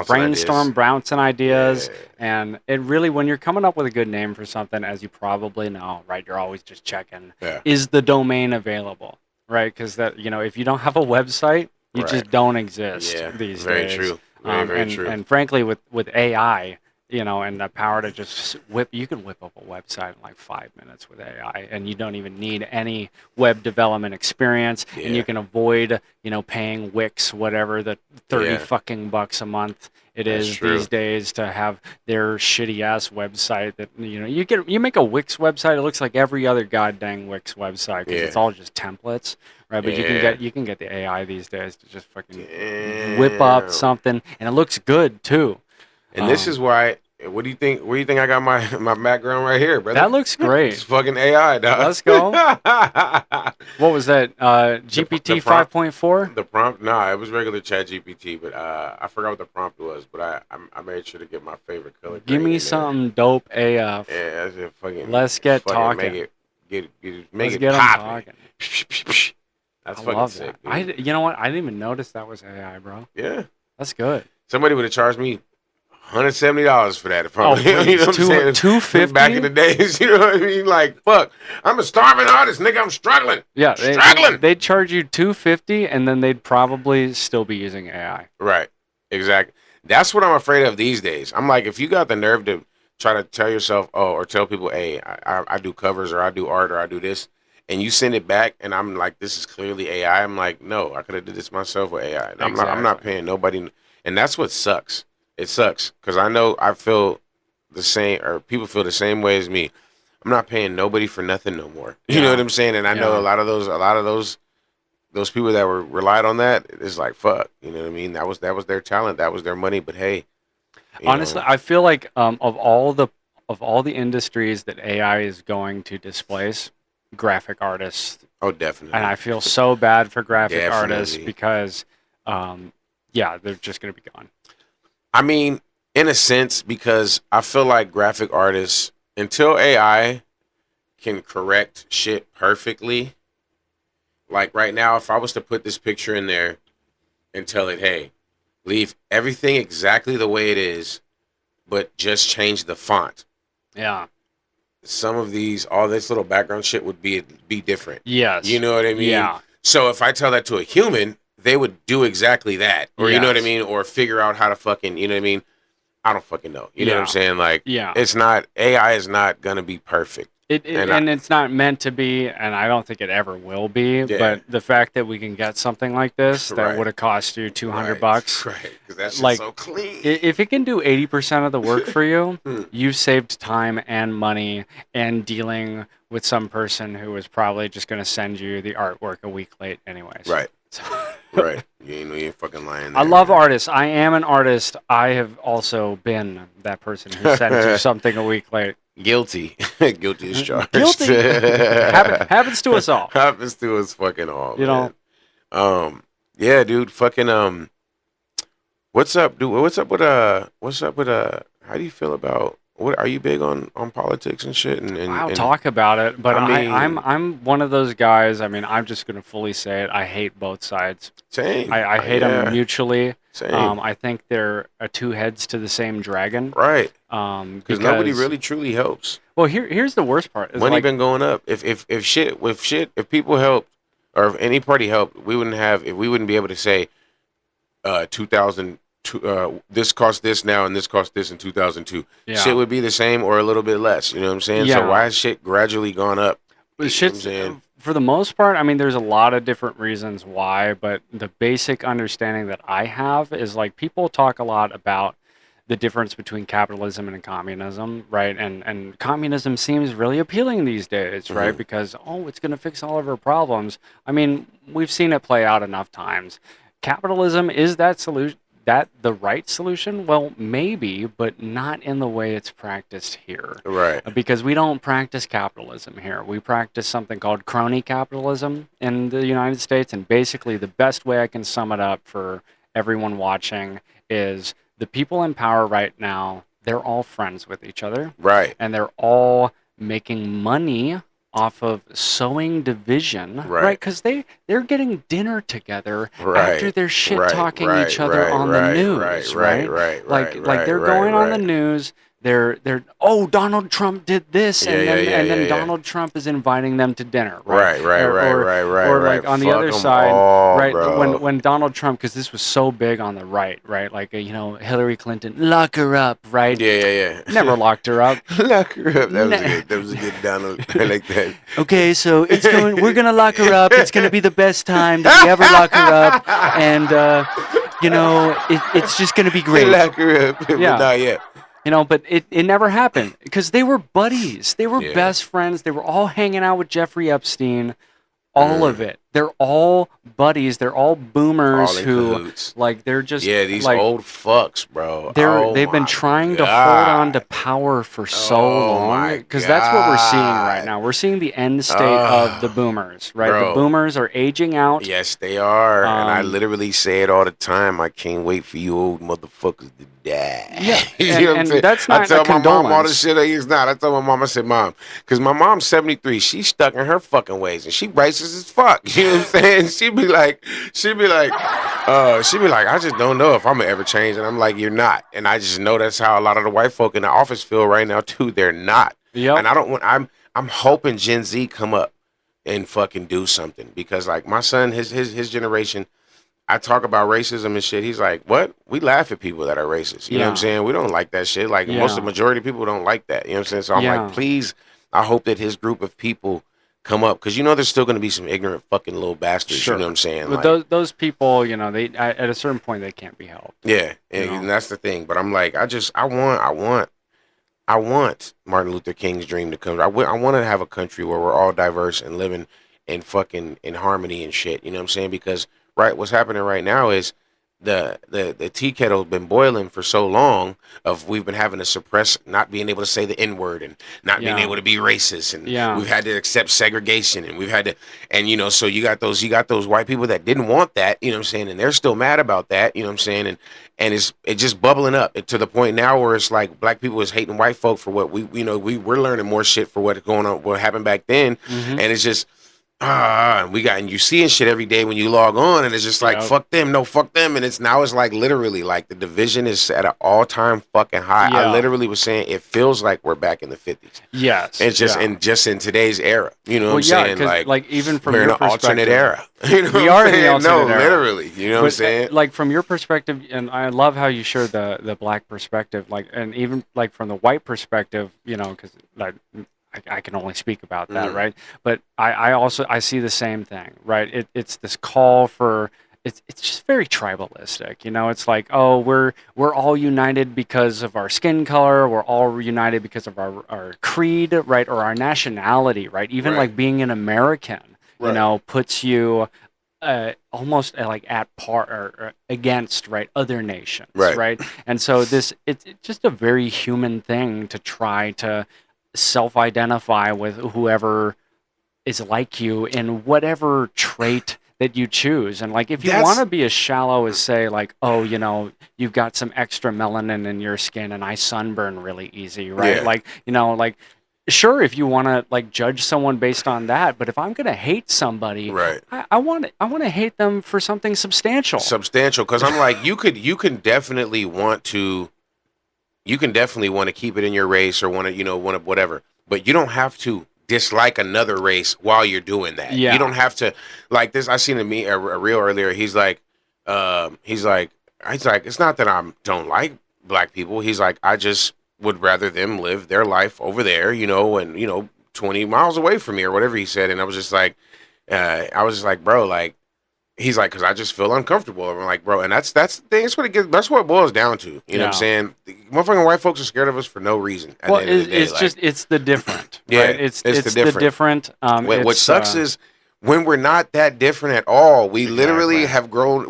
brainstorm, bouncing ideas, Yeah. and it really, when you're coming up with a good name for something, as you probably know, right? You're always just checking, Yeah. is the domain available, right? Because that, you know, if you don't have a website, you Right. just don't exist Yeah, these very days. true. Very and, true. And frankly, with AI, you know, and the power to just you can whip up a website in like 5 minutes with AI, and you don't even need any web development experience, and Yeah. you can avoid, you know, paying Wix whatever the 30 Yeah. fucking bucks a month it That's is true. these days to have their shitty ass website that, you know, you make a Wix website, it looks like every other goddamn Wix website because it's Yeah. all just templates, right? But Yeah. you can get the AI these days to just fucking whip up Damn. something, and it looks good too. And this is why. What do you think? Where do you think I got my background right here, brother? That looks great. It's fucking AI, dog. Let's go. What was that? GPT the prompt- 5.4? The prompt? Nah, it was regular Chat GPT, but I forgot what the prompt was. But I made sure to get my favorite color. Give green me in there. something dope AF. Yeah, that's it. Fucking. Let's get fucking talking. Make it Let's it get 'em poppin'. talking. That's I fucking love sick, that. dude. You know what? I didn't even notice that was AI, bro. Yeah. That's good. Somebody would have charged me $170 for that. If I, Oh, you know please. what I'm saying? $250? Back in the days, you know what I mean? Like, fuck, I'm a starving artist, nigga. I'm struggling. Yeah, Struggling. they'd charge you $250, and then they'd probably still be using AI. Right. Exactly. That's what I'm afraid of these days. I'm like, if you got the nerve to try to tell yourself, or tell people, hey, I do covers, or I do art, or I do this, and you send it back, and I'm like, this is clearly AI. I'm like, no, I could have did this myself with AI. And I'm not Exactly. paying nobody, and that's what sucks. It sucks because I feel the same, or people feel the same way as me. I'm not paying nobody for nothing no more. You know Yeah. what I'm saying? And I know Yeah. a lot of those people that were relied on that. It's like, fuck. You know what I mean? That was their talent. That was their money. But hey, you Honestly, know, I feel like of all the industries that AI is going to displace, graphic artists, oh, definitely. and I feel so bad for graphic artists Definitely. because, yeah, they're just gonna be gone. I mean, in a sense, because I feel like graphic artists, until AI can correct shit perfectly, like right now, if I was to put this picture in there and tell it, hey, leave everything exactly the way it is, but just change the font. Yeah. Some of all this little background shit would be different. Yes. You know what I mean? Yeah. So if I tell that to a human, they would do exactly that. Or you know what I Yes. mean? Or figure out how to fucking, you know what I mean? I don't fucking know. You know what I'm Yeah. saying? Like, Yeah. AI is not going to be perfect. And it's not meant to be, and I don't think it ever will be. Yeah. But the fact that we can get something like this that Right. would have cost you $200 Right. bucks, Right. Because that shit's like, so clean. if it can do 80% of the work for you, Hmm. you've saved time and money and dealing with some person who was probably just going to send you the artwork a week late anyways. Right. So, Right. You ain't fucking lying I there, love man. artists. I am an artist. I have also been that person who sends you something a week late. Guilty. Guilty as charged. Guilty. Happens to us all. Happens to us fucking all, You know. man. Yeah, dude, fucking, what's up, dude? What's up with, how do you feel about, are you big on politics and shit? I'll talk about it, but I mean- I'm one of those guys. I mean, I'm just gonna fully say it. I hate both sides. Same. I hate them mutually. Same. I think they're two heads to the same dragon. Right. Because Because nobody really truly helps. Well, here's the worst part. Is Money like, been going up. If people helped, or if any party helped, we wouldn't be able to say, 2000. This cost this now and this cost this in 2002. Yeah. Shit would be the same or a little bit less. You know what I'm saying? Yeah. So why has shit gradually gone up? But You know what I'm shit's, saying? for the most part, I mean, there's a lot of different reasons why, but the basic understanding that I have is like people talk a lot about the difference between capitalism and communism, right? And communism seems really appealing these days, right? Because it's going to fix all of our problems. I mean, we've seen it play out enough times. Capitalism, is that solution, that the right solution? Well, maybe, but not in the way it's practiced here. Right. Because we don't practice capitalism here. We practice something called crony capitalism in the United States. And basically, the best way I can sum it up for everyone watching is the people in power right now, they're all friends with each other. Right. And they're all making money off of sowing division, right? Because they're getting dinner together after they're shit talking each other on the news, right? Like they're going on the news. They're Donald Trump did this, and then Donald Trump is inviting them to dinner, right? Or like on the other side, right? Bro. When Donald Trump, because this was so big on the right, like Hillary Clinton, lock her up, right? Yeah. Never locked her up. Lock her up. That was good. That was a good Donald. I like that. Okay, so we're gonna lock her up. It's gonna be the best time that we ever lock her up, and it's just gonna be great. Lock her up. Yeah. Not yet. But it never happened because they were buddies. They were best friends. They were all hanging out with Jeffrey Epstein. All of it. They're all buddies. They're all boomers All in who, cahoots. like, they're just These like, old fucks, bro. they've been trying to hold on to power for so long because that's what we're seeing right now. We're seeing the end state of the boomers, right? Bro. The boomers are aging out. Yes, they are. And I literally say it all the time. I can't wait for you old motherfuckers to die. Yeah, You know what I'm saying? that's not I tell a my mom all the condolence. shit. It's not. I tell my mom, I said, Mom, because my mom's 73. She's stuck in her fucking ways, and she racist as fuck. You know what I'm saying? She'd be like, I just don't know if I'm gonna ever change. And I'm like, you're not. And I just know that's how a lot of the white folk in the office feel right now too. They're not. Yep. And I don't want. I'm hoping Gen Z come up and fucking do something because like my son, his generation. I talk about racism and shit. He's like, what? We laugh at people that are racist. You know what I'm saying? We don't like that shit. Like most of the majority of people don't like that. You know what I'm saying? So I'm like, please, I hope that his group of people come up because there's still going to be some ignorant fucking little bastards. Sure. You know what I'm saying? But Like, those people, they at a certain point they can't be helped. yeah, and that's the thing. But I'm like, I want Martin Luther King's dream to come. I want to have a country where we're all diverse and living in fucking in harmony and shit. You know what I'm saying? Because what's happening right now is the tea kettle's been boiling for so long of we've been having to suppress not being able to say the N-word and not being able to be racist and we've had to accept segregation and we've had to and so you got those white people that didn't want that, you know what I'm saying, and they're still mad about that, you know what I'm saying, and it's just bubbling up to the point now where it's like black people is hating white folk for what we're learning more shit for what's going on, what happened back then, and it's just and you seeing shit every day when you log on, and it's just like fuck them, and it's like literally like the division is at an all-time fucking high. I literally was saying it feels like we're back in the 50s. Yes, it's just in today's era. You know what I'm saying? Like even from we're in your an alternate era. We are in the alternate era. Literally. You know what I'm saying? Like from your perspective, and I love how you share the black perspective, like, and even like from the white perspective, because like. I can only speak about that, right? But I see the same thing, right? It's this call for it's just very tribalistic, It's like, oh, we're all united because of our skin color, we're all united because of our creed, right, or our nationality, right? Even like being an American, puts you almost like at par or against other nations, right? And so it's just a very human thing to try to self-identify with whoever is like you in whatever trait that you choose. And like if you want to be as shallow as say like, oh, you've got some extra melanin in your skin and I sunburn really easy, right? Like, like sure, if you want to like judge someone based on that, but if I'm going to hate somebody, I want to hate them for something substantial because I'm like you can definitely want to keep it in your race or want to whatever, but you don't have to dislike another race while you're doing that. You don't have to like this. I seen a reel earlier. He's like it's not that I don't like black people. He's like, I just would rather them live their life over there, and 20 miles away from me or whatever he said. And I was just like, bro, like he's like, because I just feel uncomfortable. I'm like, bro, and that's the thing. That's what it boils down to. You know what I'm saying? Motherfucking white folks are scared of us for no reason. At Well, the end of the day, it's the different, Yeah, right? It's the the different. what sucks is when we're not that different at all. We literally have grown.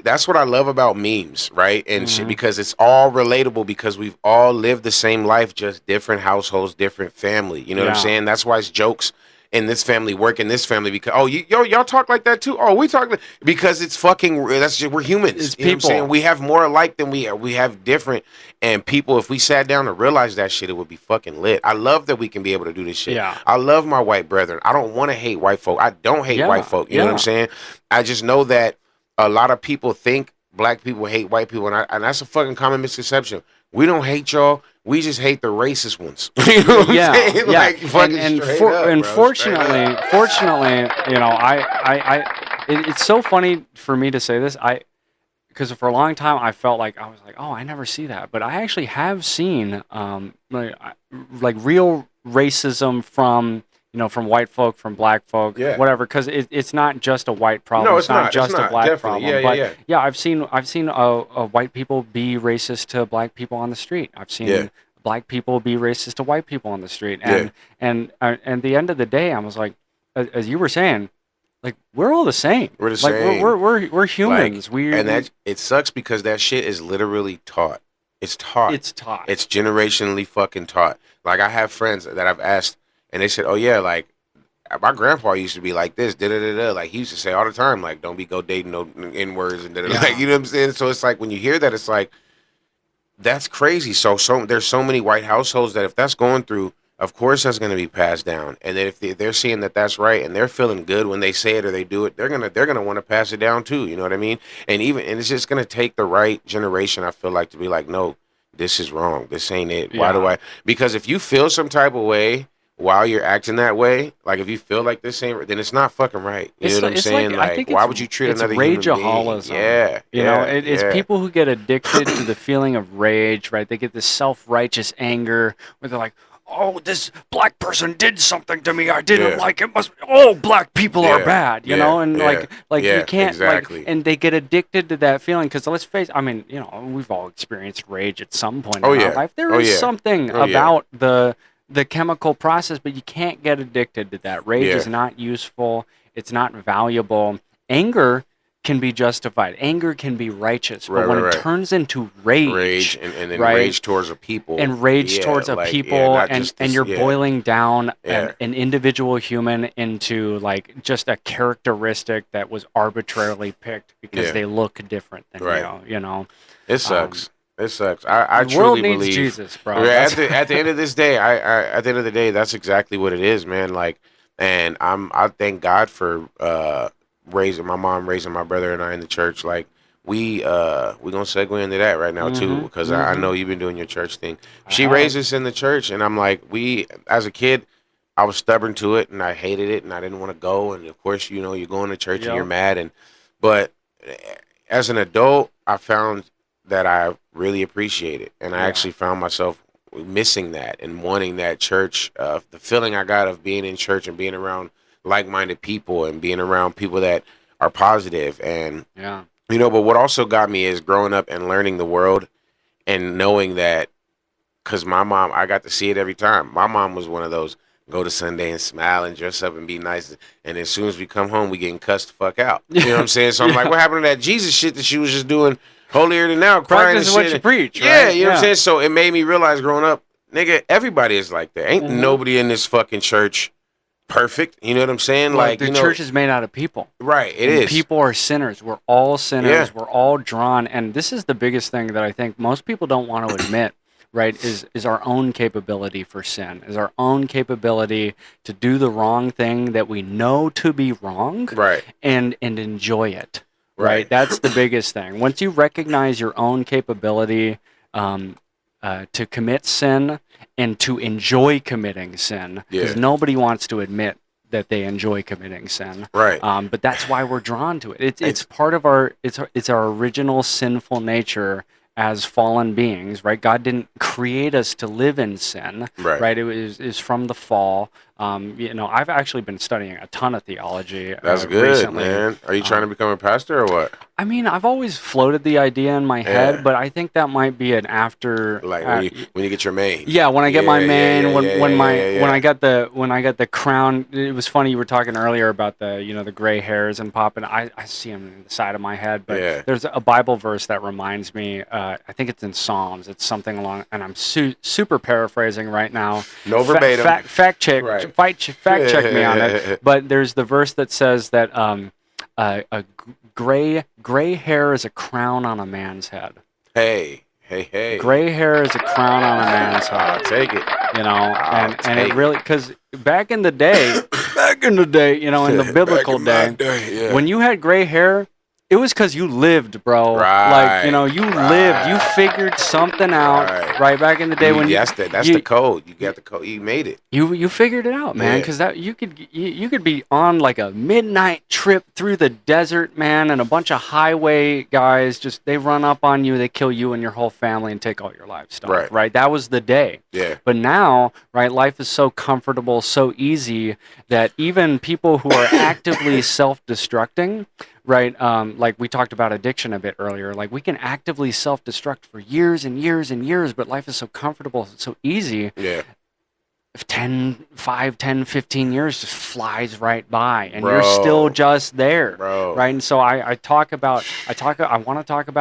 That's what I love about memes, right? And shit, because it's all relatable because we've all lived the same life, just different households, different family. You know what I'm saying? That's why it's jokes in this family work in this family because y'all talk like that too. Oh, we talk because it's fucking. That's just we're humans. It's you know people. what I'm saying? We have more alike than we have different. And people, if we sat down to realize that shit, it would be fucking lit. I love that we can be able to do this shit. Yeah. I love my white brethren. I don't want to hate white folk. I don't hate white folk. You know what I'm saying? I just know that a lot of people think black people hate white people, and that's a fucking common misconception. We don't hate y'all. We just hate the racist ones. You know what I'm saying? Yeah. Like, fucking fortunately, you know, it's so funny for me to say this. Because for a long time I felt like I was like, oh, I never see that, but I actually have seen like real racism from white folk, from black folk, whatever. Because it's not just a white problem. No, it's not just a black definitely. problem. Yeah, I've seen white people be racist to black people on the street. I've seen black people be racist to white people on the street. And at the end of the day, I was like, as you were saying, like we're all the same. We're the same. We're humans. It sucks because that shit is literally taught. It's taught. It's taught. It's generationally fucking taught. Like I have friends that I've asked, and they said, "Oh yeah, like my grandpa used to be like this, da da da da." Like he used to say all the time, like "Don't be go dating no N words and da da." Like you know what I'm saying. So it's like when you hear that, it's like that's crazy. So there's so many white households that if that's going through. Of course, that's going to be passed down, and then if they're seeing that that's right, and they're feeling good when they say it or they do it, they're gonna want to pass it down too. You know what I mean? And it's just going to take the right generation. I feel like to be like, no, this is wrong. This ain't it. Why do I? Because if you feel some type of way while you're acting that way, like if you feel like this ain't, then it's not fucking right. You know what I'm saying? Like why would you treat another human being? Rageaholism. Yeah, you know, it's people who get addicted to the feeling of rage, right? They get this self-righteous anger where they're like, oh, this black person did something to me I didn't like. It must. All black people are bad, you know, and like you can't and they get addicted to that feeling because let's face. I mean, you know, we've all experienced rage at some point in our life. There is something about the chemical process, but you can't get addicted to that. Rage is not useful. It's not valuable. Anger can be justified. Anger can be righteous, but when it turns into rage and then rage towards a people, and rage towards a people, and you're boiling down an individual human into like just a characteristic that was arbitrarily picked because they look different than you know. It sucks. It sucks. I the world truly needs believe Jesus, bro. At the end of this day, at the end of the day, that's exactly what it is, man. Like, and I thank God for raising my brother and I in the church. Like we gonna segue into that right now too, because I know you've been doing your church thing. She raised us in the church, and I'm like, as a kid, I was stubborn to it, and I hated it, and I didn't want to go. And of course, you know, you're going to church and you're mad, but as an adult, I found that I really appreciate it, and I actually found myself missing that and wanting that church. The feeling I got of being in church and being around like-minded people and being around people that are positive. And you know, but what also got me is growing up and learning the world and knowing that, because my mom, I got to see it every time. My mom was one of those go to Sunday and smile and dress up and be nice, and as soon as we come home we getting cussed the fuck out. You know what I'm saying? So I'm like, what happened to that Jesus shit that she was just doing holier than now, crying and shit? Practice what you preach, right? Yeah, you know what I'm saying? So it made me realize growing up, nigga, everybody is like that. Ain't nobody in this fucking church perfect. You know what I'm saying? Like the church is made out of people. Right, it is. People are sinners. We're all sinners. We're all drawn. And this is the biggest thing that I think most people don't want to admit, right, is our own capability for sin, is our own capability to do the wrong thing that we know to be wrong, right, and enjoy it. Right. That's the biggest thing. Once you recognize your own capability to commit sin and to enjoy committing sin, because nobody wants to admit that they enjoy committing sin. Right. But that's why we're drawn to it. It's part of our original sinful nature as fallen beings, right? God didn't create us to live in sin, right? It is from the fall. I've actually been studying a ton of theology. That's good, recently. man. Are you trying to become a pastor or what? I mean, I've always floated the idea in my head, Yeah. but I think that might be an after. Like when you get your main. Yeah, when I get my main, when I got got the crown. It was funny you were talking earlier about the gray hairs and popping. I see them in the side of my head, but there's a Bible verse that reminds me. I think it's in Psalms. It's something along, and I'm super paraphrasing right now. No verbatim. Fact check. Right. Fact check me on it. But there's the verse that says that a gray hair is a crown on a man's head. Hey. Gray hair is a crown on a man's head. I'll take it. And it really, because back in the day, in the biblical day, when you had gray hair, it was because you lived, bro. Right. Like, you lived. You figured something out. Right back in the day that's the code. You got the code. You made it. You figured it out, man. Because you could be on like a midnight trip through the desert, man, and a bunch of highway guys they run up on you, they kill you and your whole family and take all your livestock. Right. That was the day. Yeah. But now, right, life is so comfortable, so easy that even people who are actively self-destructing. Right, like we talked about addiction a bit earlier. Like we can actively self-destruct for years and years and years, but life is so comfortable, so easy. Yeah. 5, 10, 15 years just flies right by, and you're still just there. Bro. Right, and so I want to talk about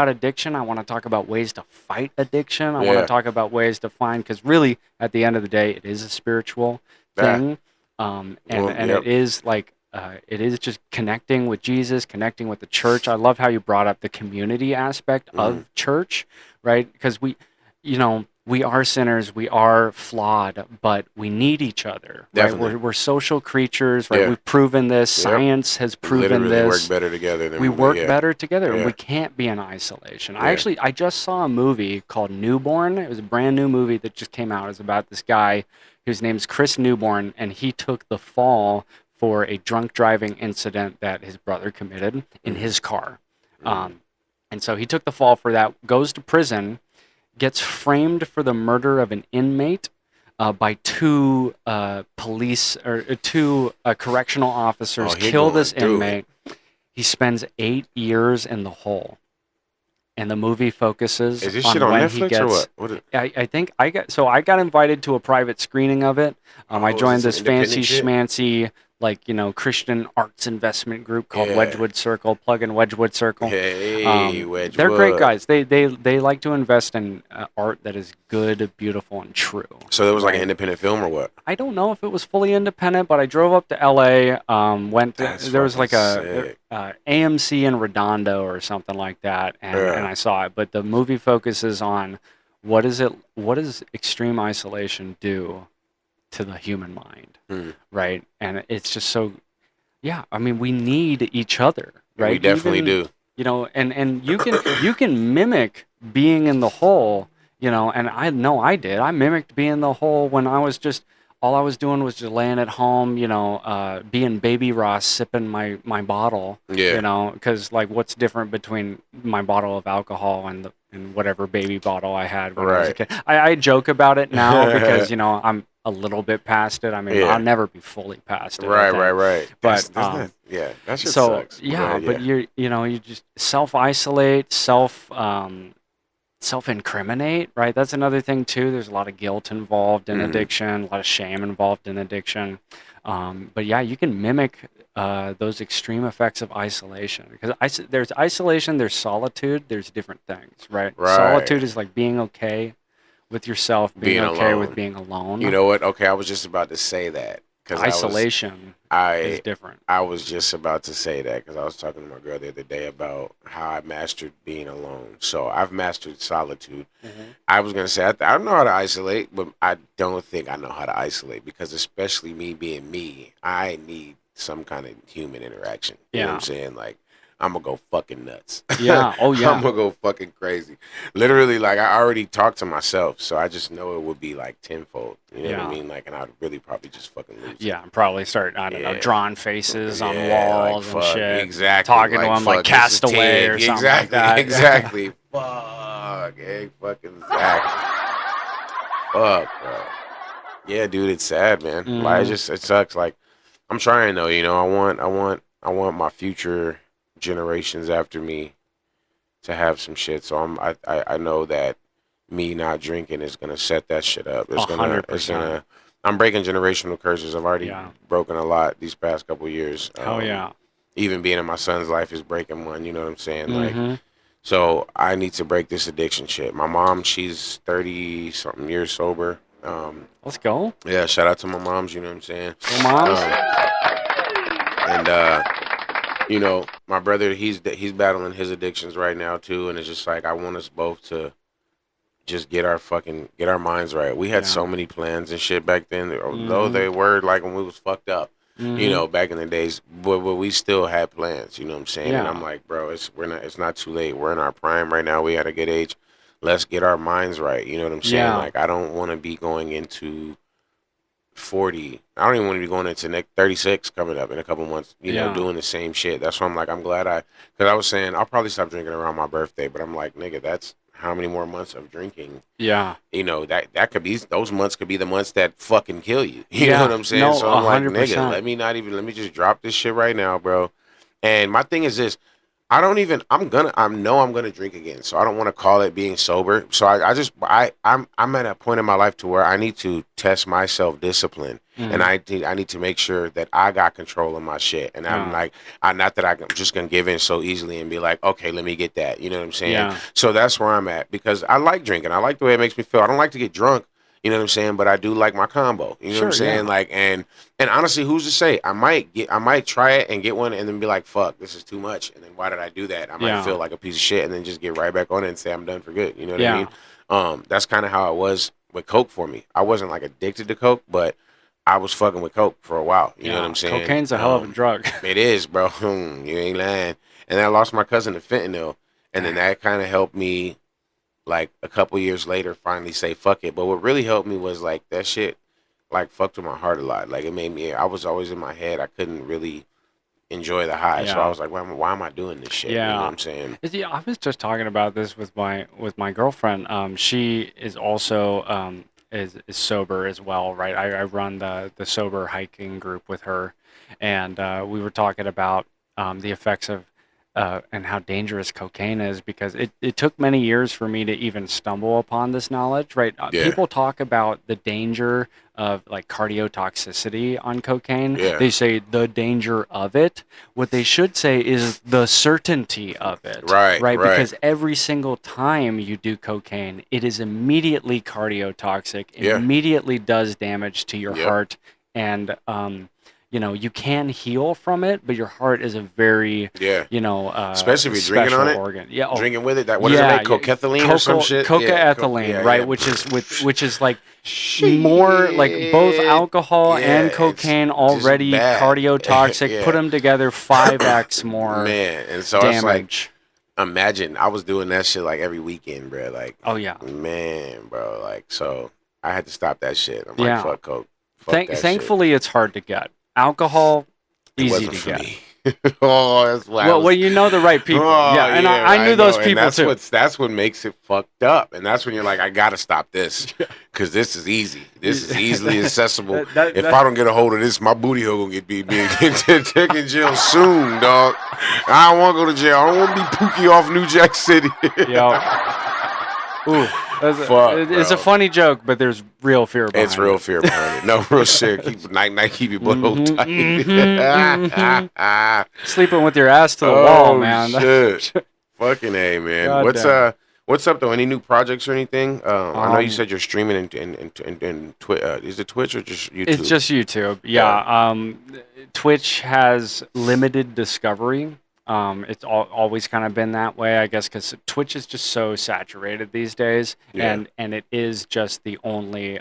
addiction. I want to talk about ways to fight addiction. I want to talk about ways to find, because really, at the end of the day, it is a spiritual thing, it is like. It is just connecting with Jesus, connecting with the church. I love how you brought up the community aspect of church, right? Because we are sinners, we are flawed, but we need each other. Right? We're social creatures, right? We've proven this. Science has proven this. We work better together. We work better together, and we can't be in isolation. I just saw a movie called Newborn. It was a brand new movie that just came out. It's about this guy whose name is Chris Newborn, and he took the fall for a drunk driving incident that his brother committed in his car. And so he took the fall for that, goes to prison, gets framed for the murder of an inmate by two correctional officers, kill this inmate. He spends 8 years in the hole. And the movie focuses Is this on shit on when Netflix he gets. or what? I think I got invited to a private screening of it. I joined this fancy schmancy Christian arts investment group called Wedgwood Circle. Plug in Wedgwood Circle. Hey, Wedgwood. They're great guys. They like to invest in art that is good, beautiful, and true. So it was like an independent film or what? I don't know if it was fully independent, but I drove up to LA. There was like a AMC in Redondo or something like that, and I saw it. But the movie focuses on what does extreme isolation do to the human mind, right? And it's just so, I mean, we need each other, right? We definitely do. And you can mimic being in the hole, and I know I did. I mimicked being in the hole when I was all I was doing was just laying at home, being Baby Ross, sipping my bottle, because like what's different between my bottle of alcohol and whatever baby bottle I had when I was a kid. I joke about it now because, I'm a little bit past it. I mean, I'll never be fully past it. Right. But that shit sucks. But you just self-isolate, self-incriminate, right? That's another thing too. There's a lot of guilt involved in addiction, a lot of shame involved in addiction. But you can mimic those extreme effects of isolation, because there's isolation, there's solitude, there's different things, right? Solitude is like being okay with yourself, being okay with being alone. You know what? Okay, I was just about to say that. Isolation is different. I was just about to say that because I was talking to my girl the other day about how I mastered being alone. So I've mastered solitude. I was going to say, I know how to isolate, but I don't think I know how to isolate, because especially me being me, I need some kind of human interaction. You know what I'm saying? Like, I'm going to go fucking nuts. Yeah. Oh, yeah. I'm going to go fucking crazy. Literally, like, I already talked to myself, so I just know it would be, like, tenfold. You know what I mean? Like, and I'd really probably just fucking lose it. Yeah, probably start, I don't know, drawing faces on walls and shit. Exactly. Talking to them like Castaway or something like that. Exactly. Fuck. Hey, fucking Zach. Fuck, bro. Yeah, dude, it's sad, man. Like Mhm. it sucks. Like I'm trying though, you know. I want my future generations after me to have some shit. So I know that me not drinking is gonna set that shit up. A It's 100%. gonna. I'm breaking generational curses. I've already Yeah. broken a lot these past couple years. Hell yeah. Even being in my son's life is breaking one. You know what I'm saying? Like, Mm-hmm. so I need to break this addiction shit. My mom, she's 30 something years sober. Let's go. Yeah, shout out to my moms. You know what I'm saying? Go moms. And you know, my brother, he's battling his addictions right now too, and it's just like I want us both to just get our minds right. We had Yeah. so many plans and shit back then, although Mhm. they were like when we was fucked up, you Mhm. know, back in the days. But we still had plans. You know what I'm saying? And I'm Yeah. like, bro, it's not too late. We're in our prime right now. We at a good age. Let's get our minds right. You know what I'm saying? Yeah. Like I don't want to be going into 40. I don't even want to be going into next 36 coming up in a couple months, you know, Yeah. doing the same shit. That's why I'm like, I'm glad because I was saying I'll probably stop drinking around my birthday, but I'm like, nigga, that's how many more months of drinking, Yeah. you know, that could be, those months could be the months that fucking kill you. You know Yeah. what I'm saying? No, So I'm like, nigga, 100%. let me just drop this shit right now, bro. And my thing is this, I'm gonna drink again. So I don't want to call it being sober. So I'm at a point in my life to where I need to test my self discipline. And Mhm. I need to make sure that I got control of my shit. And I'm Yeah. like, not that I'm just gonna give in so easily and be like, okay, let me get that. You know what I'm saying? Yeah. So that's where I'm at because I like drinking. I like the way it makes me feel. I don't like to get drunk. You know what I'm saying? But I do like my combo. You know what I'm Sure. saying? Yeah. Like, and honestly, who's to say? I might try it and get one and then be like, fuck, this is too much. And then why did I do that? I might Yeah. feel like a piece of shit and then just get right back on it and say I'm done for good. You know what I Yeah. mean? That's kind of how it was with Coke for me. I wasn't like addicted to Coke, but I was fucking with Coke for a while. You know what Yeah. I'm saying? Cocaine's a hell of a drug. It is, bro. You ain't lying. And I lost my cousin to fentanyl. And then that kind of helped me like a couple years later finally say fuck it. But what really helped me was like that shit like fucked with my heart a lot. Like it made me I was always in my head. I couldn't really enjoy the high. So I Yeah. was like, why am I doing this shit? You know what Yeah. I'm saying? Yeah, I was just talking about this with my girlfriend. She is also is sober as well, right? I run the sober hiking group with her, and we were talking about the effects of and how dangerous cocaine is because it took many years for me to even stumble upon this knowledge, right? Yeah. People talk about the danger of like cardiotoxicity on cocaine. Yeah. They say the danger of it. What they should say is the certainty of it, Right, right? right. Because every single time you do cocaine, it is immediately cardiotoxic, Yeah. immediately does damage to your Yep. heart, and you can heal from it, but your heart is a very, Yeah. Especially if you're drinking special on it. organ. Yeah. Oh, Drinking with it. That what does it make? Cocaethylene or some shit? Yeah. Cocaethylene, Yeah, right? yeah. Which is like more like both Shit. alcohol Yeah, and it's cocaine just already bad. cardiotoxic. Yeah. Put them together, 5x more Man, and so it's like damage. imagine I was doing that shit like every weekend, bro. Like, Oh yeah. man, bro. Like, so I had to stop that shit. I'm Yeah. like, fuck Coke. Fuck that Thankfully, it's hard to get. Alcohol, shit. It easy wasn't to for get. me. Oh, that's why. Well, you know the right people. Oh, Yeah, and I knew those know. people and too. that's what makes it fucked up, and that's when you're like, I gotta stop this because this is easy. This is easily accessible. If I don't get a hold of this, my booty hole gonna get taken in jail soon, dog. I don't want to go to jail. I don't want to be Pookie off New Jack City. Yeah. Ooh, it's a bro. funny joke, but there's real fear behind It's real it. fear behind it. No real shit. Keep night. Keep your butthole tight. Sleeping with your ass to the Oh wall, man. shit! Fucking A, man. God damn. What's up though? Any new projects or anything? I know you Um, said you're streaming in is it Twitch or just YouTube? It's just YouTube. Yeah. Twitch has limited discovery. It's always kind of been that way, I guess, because Twitch is just so saturated these days, Yeah. and it is just the only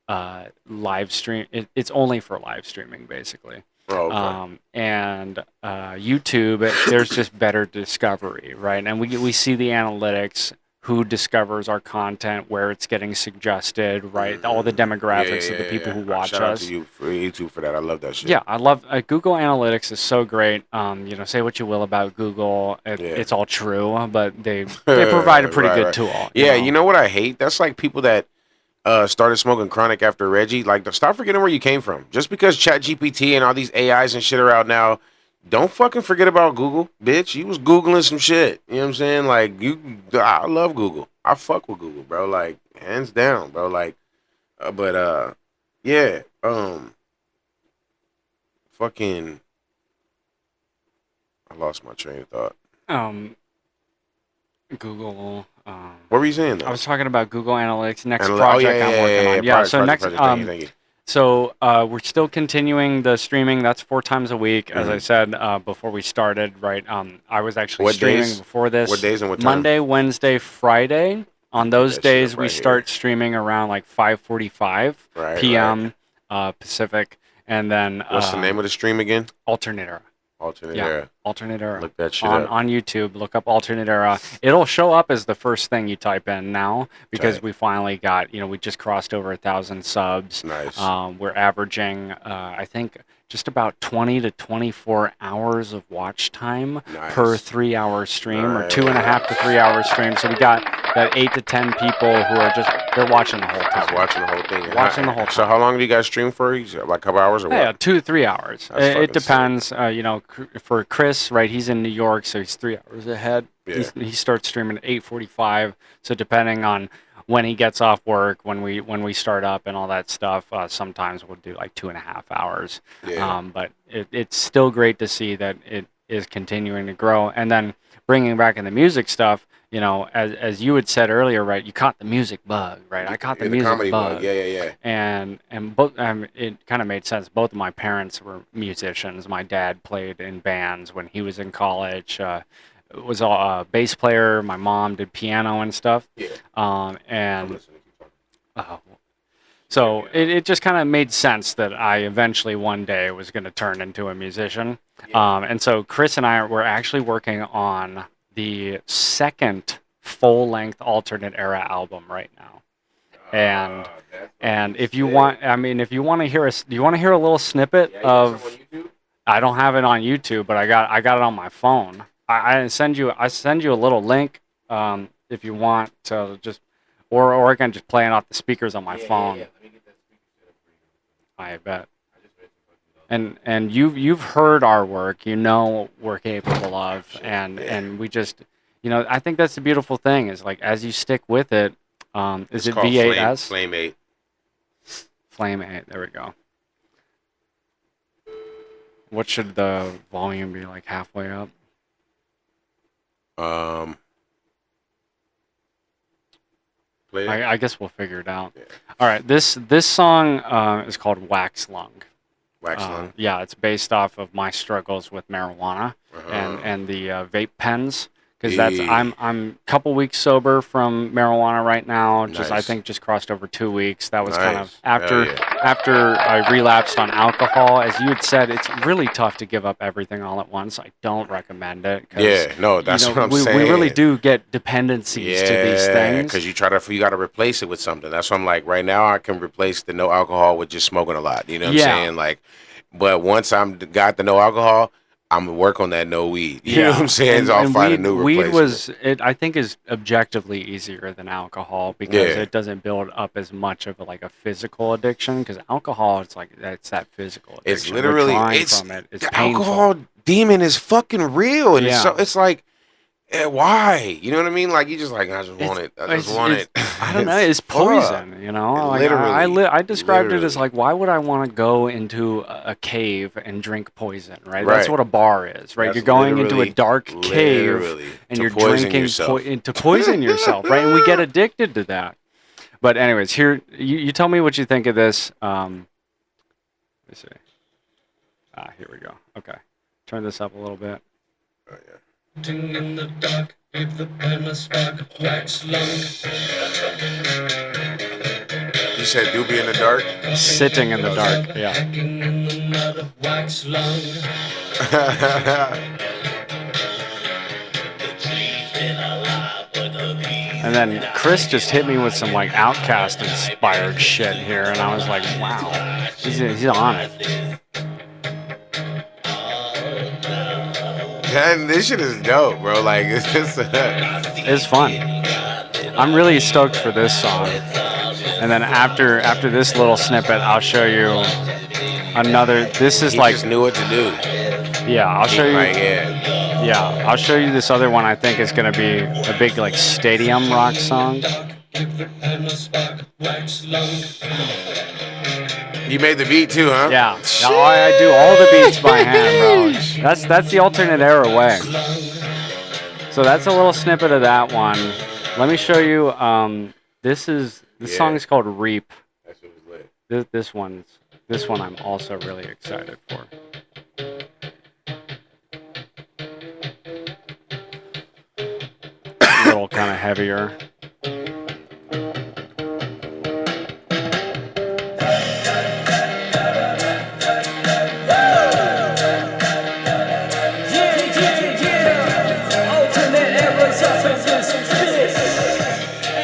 live stream. It's only for live streaming, basically. Oh, okay. And YouTube, there's just better discovery, right? And we see the analytics, who discovers our content, where it's getting suggested, right? All the demographics of the people who watch Shout out us. to you for YouTube for that. I love that shit. Yeah, I love Google Analytics is so great. Say what you will about Google, it's all true, but they provide a pretty Right, good right. tool. Yeah, you know what I hate? That's like people that started smoking chronic after Reggie, like, stop forgetting where you came from. Just because ChatGPT and all these AIs and shit are out now, don't fucking forget about Google, bitch. You was Googling some shit. You know what I'm saying? Like, I love Google. I fuck with Google, bro. Like, hands down, bro. Like, yeah. Fucking, I lost my train of thought. Google. What were you saying though? I was talking about Google Analytics. Next Oh, project I'm working on. Yeah. So next. Thank you. So we're still continuing the streaming. That's 4 times a week, as I said before we started. Right. I was actually What streaming days? before this. What days and what time? Monday, Wednesday, Friday. On those that shit days, up we right start streaming around like 5:45 p.m. Pacific, and then what's the name of the stream again? Alternate Era. Alternate Yeah, Era. Alternate Era. Look that shit on up. on YouTube. Look up Alternate Era. It'll show up as the first thing you type in now because Tight. we finally got, we just crossed over 1,000 subs. Nice. We're averaging, I think, just about 20 to 24 hours of watch time Nice. per 3-hour stream, or 2.5 to 3 hour stream. So we got that 8 to 10 people who are they're watching the whole time. Just watching the whole thing. Watching the whole So time. how long do you guys stream for? Like a couple hours or what? Yeah, 2 to 3 hours. That's It fucking depends. For Chris, right? He's in New York, so he's 3 hours ahead. Yeah. He starts streaming at 8:45. So depending on when he gets off work, when we start up and all that stuff, sometimes we'll do like 2.5 hours. Yeah. But it's still great to see that it is continuing to grow, and then bringing back in the music stuff. As you had said earlier, right? You caught the music bug, right? I caught the music comedy bug. Yeah. And both it kind of made sense. Both of my parents were musicians. My dad played in bands when he was in college. Was a bass player. My mom did piano and stuff. Yeah. So it just kind of made sense that I eventually one day was going to turn into a musician. And so Chris and I were actually working on the second full-length Alternate Era album right now. And if you want, if you want to hear do you want to hear a little snippet of? I don't have it on YouTube, but I got it on my phone. I send you a little link if you want to just, or I can just play it off the speakers on my phone. Yeah. Let me get that speaker set up for you. I bet. And you've heard our work, we're capable of, and we just, I think that's the beautiful thing is, like, as you stick with it, is it V8S? Flame 8. Flame 8. There we go. What should the volume be, like halfway up? Play it. I guess we'll figure it out. Yeah. All right, this song is called Wax Lung. Wax Lung. Yeah, it's based off of my struggles with marijuana and the vape pens, because I'm a couple weeks sober from marijuana right now. I think just crossed over 2 weeks. That was kind of after I relapsed on alcohol. As you had said, it's really tough to give up everything all at once. I don't recommend it. Yeah, no, that's what I'm saying. We really do get dependencies to these things. Because you got to replace it with something. That's why I'm like, right now I can replace the no alcohol with just smoking a lot. You know what I'm saying? Like, but once I'm got the no alcohol, I'm gonna work on that no weed. You know what I'm saying? So I'll find a new replacement. Weed I think is objectively easier than alcohol because it doesn't build up as much of a physical addiction. Because alcohol, it's that physical addiction. It's literally it's the painful. alcohol demon is fucking real, and it's like, why? You know what I mean? Like, you just like, I just want it. I just want it. I don't know. It's poison, Like, literally, I described it as like, why would I want to go into a cave and drink poison, right? That's what a bar is, right? That's You're going into a dark cave and you're drinking to poison yourself, right? And we get addicted to that. But anyways, here, you tell me what you think of this. Let me see. Here we go. Okay. Turn this up a little bit. Oh, yeah. In the dark, give the pen a spark, wax lung. You said doobie in the dark? Sitting in the dark, yeah. Hacking in the mud, wax lung. And then Chris just hit me with some like Outcast inspired shit here, and I was like, wow, he's on it. Man, this shit is dope, bro. Like, it's It's fun. I'm really stoked for this song. And then after this little snippet, I'll show you another. This is He like, just knew what to do. yeah, I'll show you. Like, yeah. Yeah, I'll show you this other one. I think is gonna be a big like stadium rock song. You made the beat too, huh? Yeah, I do all the beats by hand, bro. That's the alternate era way. So that's a little snippet of that one. Let me show you. This song is called Reap. That's what was lit. This one I'm also really excited for. A little kind of heavier.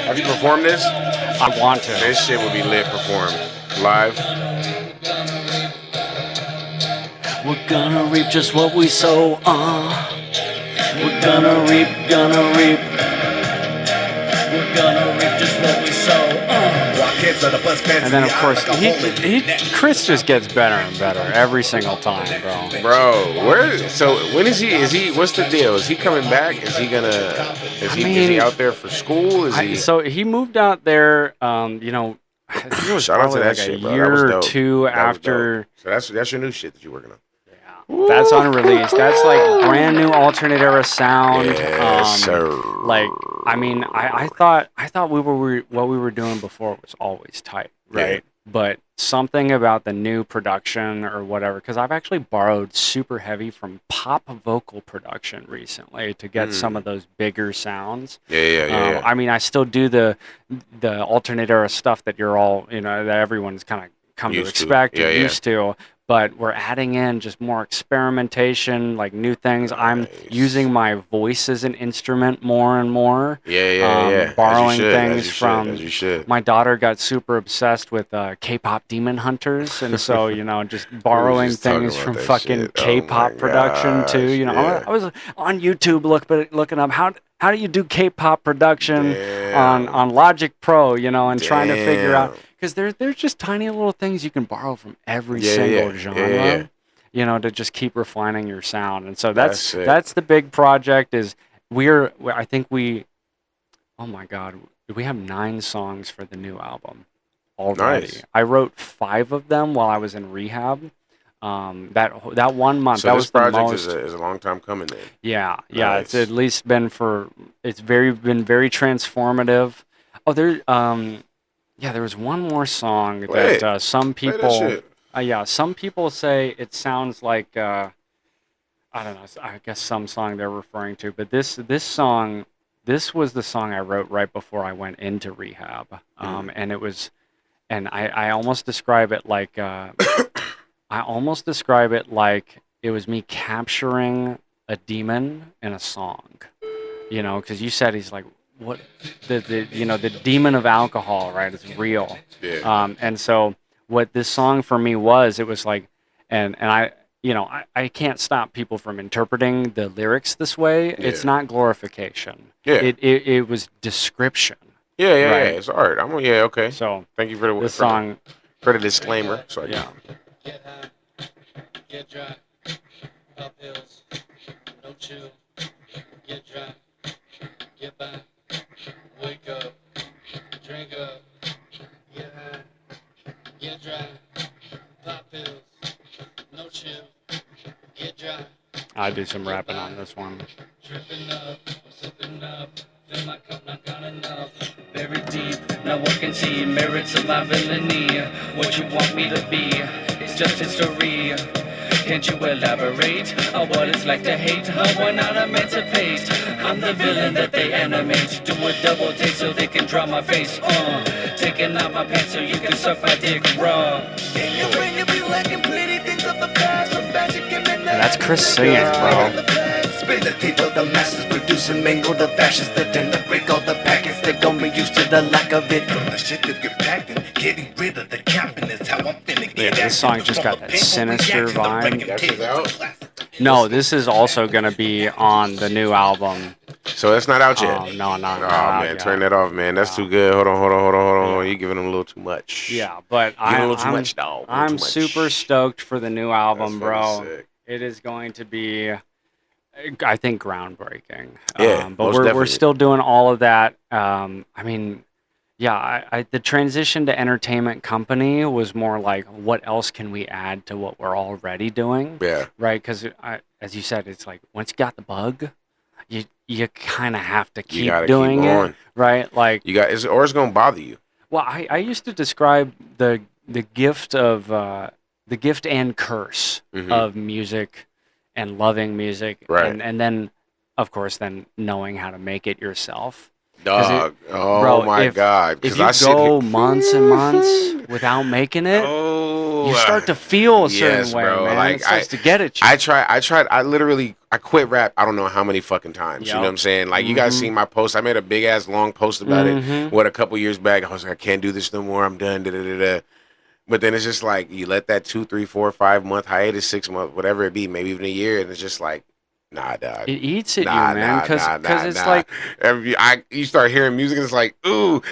Have you performed this? I want to. This shit would be lit performed live. We're gonna reap just what we sow. We're gonna reap, gonna reap. We're gonna reap just what we sow. And then of course, Chris just gets better and better every single time, bro. Bro, so when is he? What's the deal? Is he coming back? Is he is he out there for school? So he moved out there, you know, I think it was Shout out to probably that like shit, a bro. That year was or dope. two That was after. dope. So that's your new shit that you're working on. Yeah, that's unreleased. That's like brand new alternate era sound. Yes, sir. Like, I mean, I thought what we were doing before was always tight, right? Yeah. But something about the new production or whatever, because I've actually borrowed super heavy from pop vocal production recently to get some of those bigger sounds. Yeah. I mean, I still do the alternate era stuff that you're all, you know, that everyone's kind of come to expect and used to. But we're adding in just more experimentation, like new things. I'm using my voice as an instrument more and more. Yeah. Borrowing things from. As you should. My daughter got super obsessed with K-pop Demon Hunters, and so you know, just borrowing things from fucking K-pop production too. You know, I was on YouTube looking up how do you do K-pop production on Logic Pro, you know, and trying to figure out. Because there's just tiny little things you can borrow from every single genre, you know, to just keep refining your sound. And so that's the big project. Is I think oh my God, we have 9 songs for the new album already. Nice. I wrote 5 of them while I was in rehab. That 1 month. So that this was project the most, is a long time coming then. Yeah. Nice. It's at least been been very transformative. Oh, there was one more song that some people, some people say it sounds like, I don't know, I guess some song they're referring to, but this song, this was the song I wrote right before I went into rehab, and it was, and I almost describe it like, it was me capturing a demon in a song, you know, because you said he's like, what the demon of alcohol, right? It's real. Yeah. And so what this song for me was, it was like, and I, you know, I can't stop people from interpreting the lyrics this way. Yeah. It's not glorification. Yeah. It was description. Yeah, right? It's art. Okay. So thank you for the disclaimer. So yeah. Get high, get dry, pop pills, no chill, get dry, get by. Wake up, drink up, get high, get dry, pop pills, no chill, get dry. I do some rapping on this one. Tripping up, sipping up, fill my cup, not got enough. Very deep, now one can see merits of my villainy. What you want me to be, it's just history. Can't you elaborate on what it's like to hate? How one not emancipate? I'm the villain that they animate. Do a double take so they can draw my face. Taking out my pants so you can suck my dick raw. And that's Chris singing, bro. Spin the tape of the masses, producing mango the fashions that tend to break all the packets. They're gonna be used to the lack of it. From the shit that get packing, getting rid of the capping is how I'm feeling. Yeah, this song just got that sinister vibe. That's out? No, this is also gonna be on the new album. So it's not out yet. No. Oh man, turn that off, man. That's too good. Hold on. Oh, Yeah. you're giving them a little too much. Yeah, but You're giving a little too I'm much, dog. A little I'm too much. super stoked for the new album, That's bro. fucking sick. It is going to be, I think, groundbreaking. Yeah, But most we're definitely. still doing all of that. I mean, yeah, the transition to entertainment company was more like, what else can we add to what we're already doing, Yeah. right? Because as you said, it's like once you got the bug, you kind of have to keep gotta keep doing it, going. right? Like, You got, or it's gonna bother you. well, I used to describe the gift of the gift and curse Mhm. of music and loving music, Right. and then of course then knowing how to make it yourself. 'Cause Dog. Oh bro, my God. If 'Cause you I sit go here- months and months without making it, Oh, you start to feel a certain yes, way, bro. man. Like, It starts to get at you. I tried. I quit rap. I don't know how many fucking times. You know Yup. what I'm saying? Like, you guys Mhm. seen my post. I made a big ass long post about it. Mhm. What, a couple years back? I was like, I can't do this no more. I'm done. Da, da, da, da. But then it's just like you let that 2, 3, 4, 5 month hiatus, 6 month, whatever it be, maybe even a year, and it's just like, nah, dog. It eats at Nah, you, man, nah, because nah, it's nah. like, You start hearing music and it's like, ooh,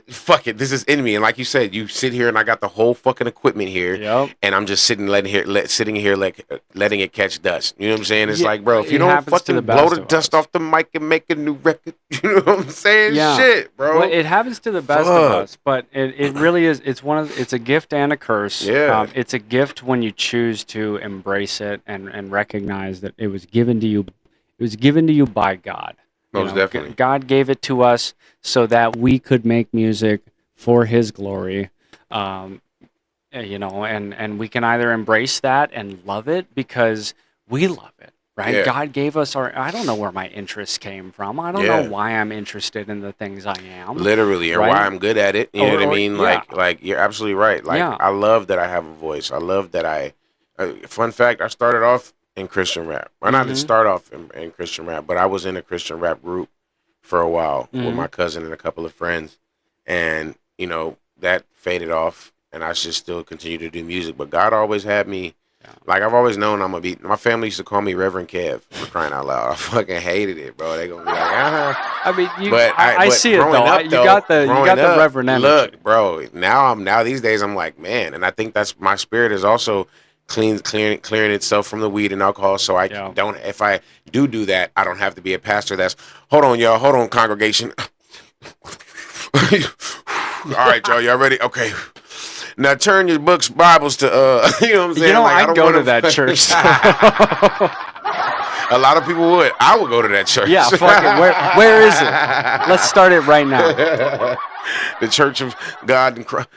fuck it, this is in me. And like you said, you sit here and I got the whole fucking equipment here, yep. and I'm just sitting sitting here like letting it catch dust. You know what I'm saying? It's Yeah, like, bro, if you it don't happens to the fucking blow best the of dust us. off the mic and make a new record, you know what I'm saying? Yeah. Shit, bro. Well, it happens to the best of Fuck. us, but it really is. It's a gift and a curse. Yeah. It's a gift when you choose to embrace it and recognize that it was given to you. It was given to you by God. Most definitely. God gave it to us so that we could make music for His glory. And we can either embrace that and love it because we love it, right? Yeah. God gave us I don't know where my interests came from. I don't Yeah. know why I'm interested in the things I am. Literally, or Right? why I'm good at it. You know what I mean? yeah. Like you're absolutely right. Like, Yeah. I love that I have a voice. I love that fun fact, I started off in Christian rap. Well, I didn't Mhm. start off in Christian rap, but I was in a Christian rap group for a while with Mhm. my cousin and a couple of friends. And, that faded off, and I just still continue to do music. But God always had me, like, I've always known I'm going to be, my family used to call me Reverend Kev, for crying out loud. I fucking hated it, bro. They going to be like, I mean, I I see it though. growing up, You got the growing up, Reverend energy. Look, bro. Now these days I'm like, man, and I think that's my spirit is also clearing itself from the weed and alcohol. So I Yeah. don't. If I do that, I don't have to be a pastor. Hold on, y'all. Hold on, congregation. All right, y'all. Y'all ready? Okay. Now turn your books, Bibles to you know what I'm saying? I don't go wanna to that church. A lot of people would. I would go to that church. Yeah, fuck it. Where is it? Let's start it right now. The Church of God and Chronic.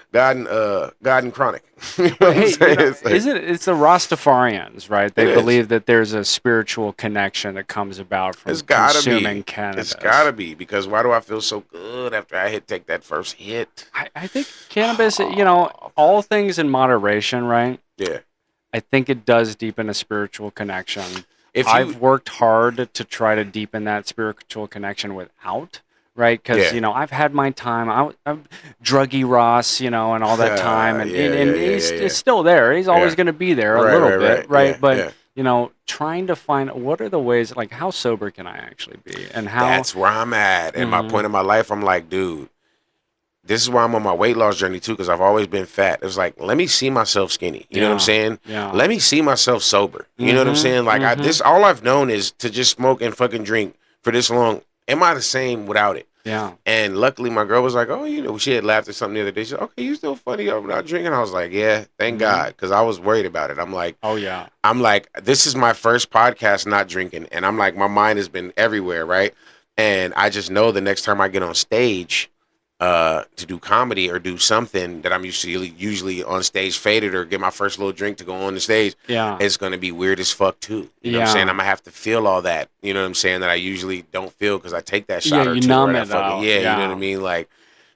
You know what I'm Hey, saying? It's like- it's the Rastafarians, right? They It is. believe that there's a spiritual connection that comes about from It's gotta consuming be. cannabis. It's gotta be, because why do I feel so good after I take that first hit? I think cannabis, all things in moderation, right? Yeah. I think it does deepen a spiritual connection. If I've worked hard to try to deepen that spiritual connection without, right? Because, Yeah. I've had my time. I'm druggy Ross, and all that time. And, Yeah, and yeah, he's yeah. it's still there. He's always Yeah. going to be there Right, a little right, bit, right. right? Yeah, But, yeah. trying to find what are the ways, like how sober can I actually be? And how. That's where I'm at. At my Mhm. point in my life, I'm like, dude, this is why I'm on my weight loss journey too, because I've always been fat. It's like, let me see myself skinny. You know what I'm Yeah, saying? yeah. Let me see myself sober. You know what I'm Mhm, saying? Like, mhm. all I've known is to just smoke and fucking drink for this long. Am I the same without it? Yeah. And luckily, my girl was like, oh, she had laughed at something the other day. She said, okay, you still funny over not drinking? I was like, yeah, thank Mhm. God, because I was worried about it. I'm like, Oh, yeah. this is my first podcast not drinking. And I'm like, my mind has been everywhere, right? And I just know the next time I get on stage to do comedy or do something that I'm usually on stage faded or get my first little drink to go on the stage, Yeah. it's going to be weird as fuck too. You know what I'm Yeah. saying? I'm going to have to feel all that, you know what I'm saying, that I usually don't feel because I take that shot Yeah, or you two. numb or that it fucking, out. yeah, you know Yeah. what I mean? Like,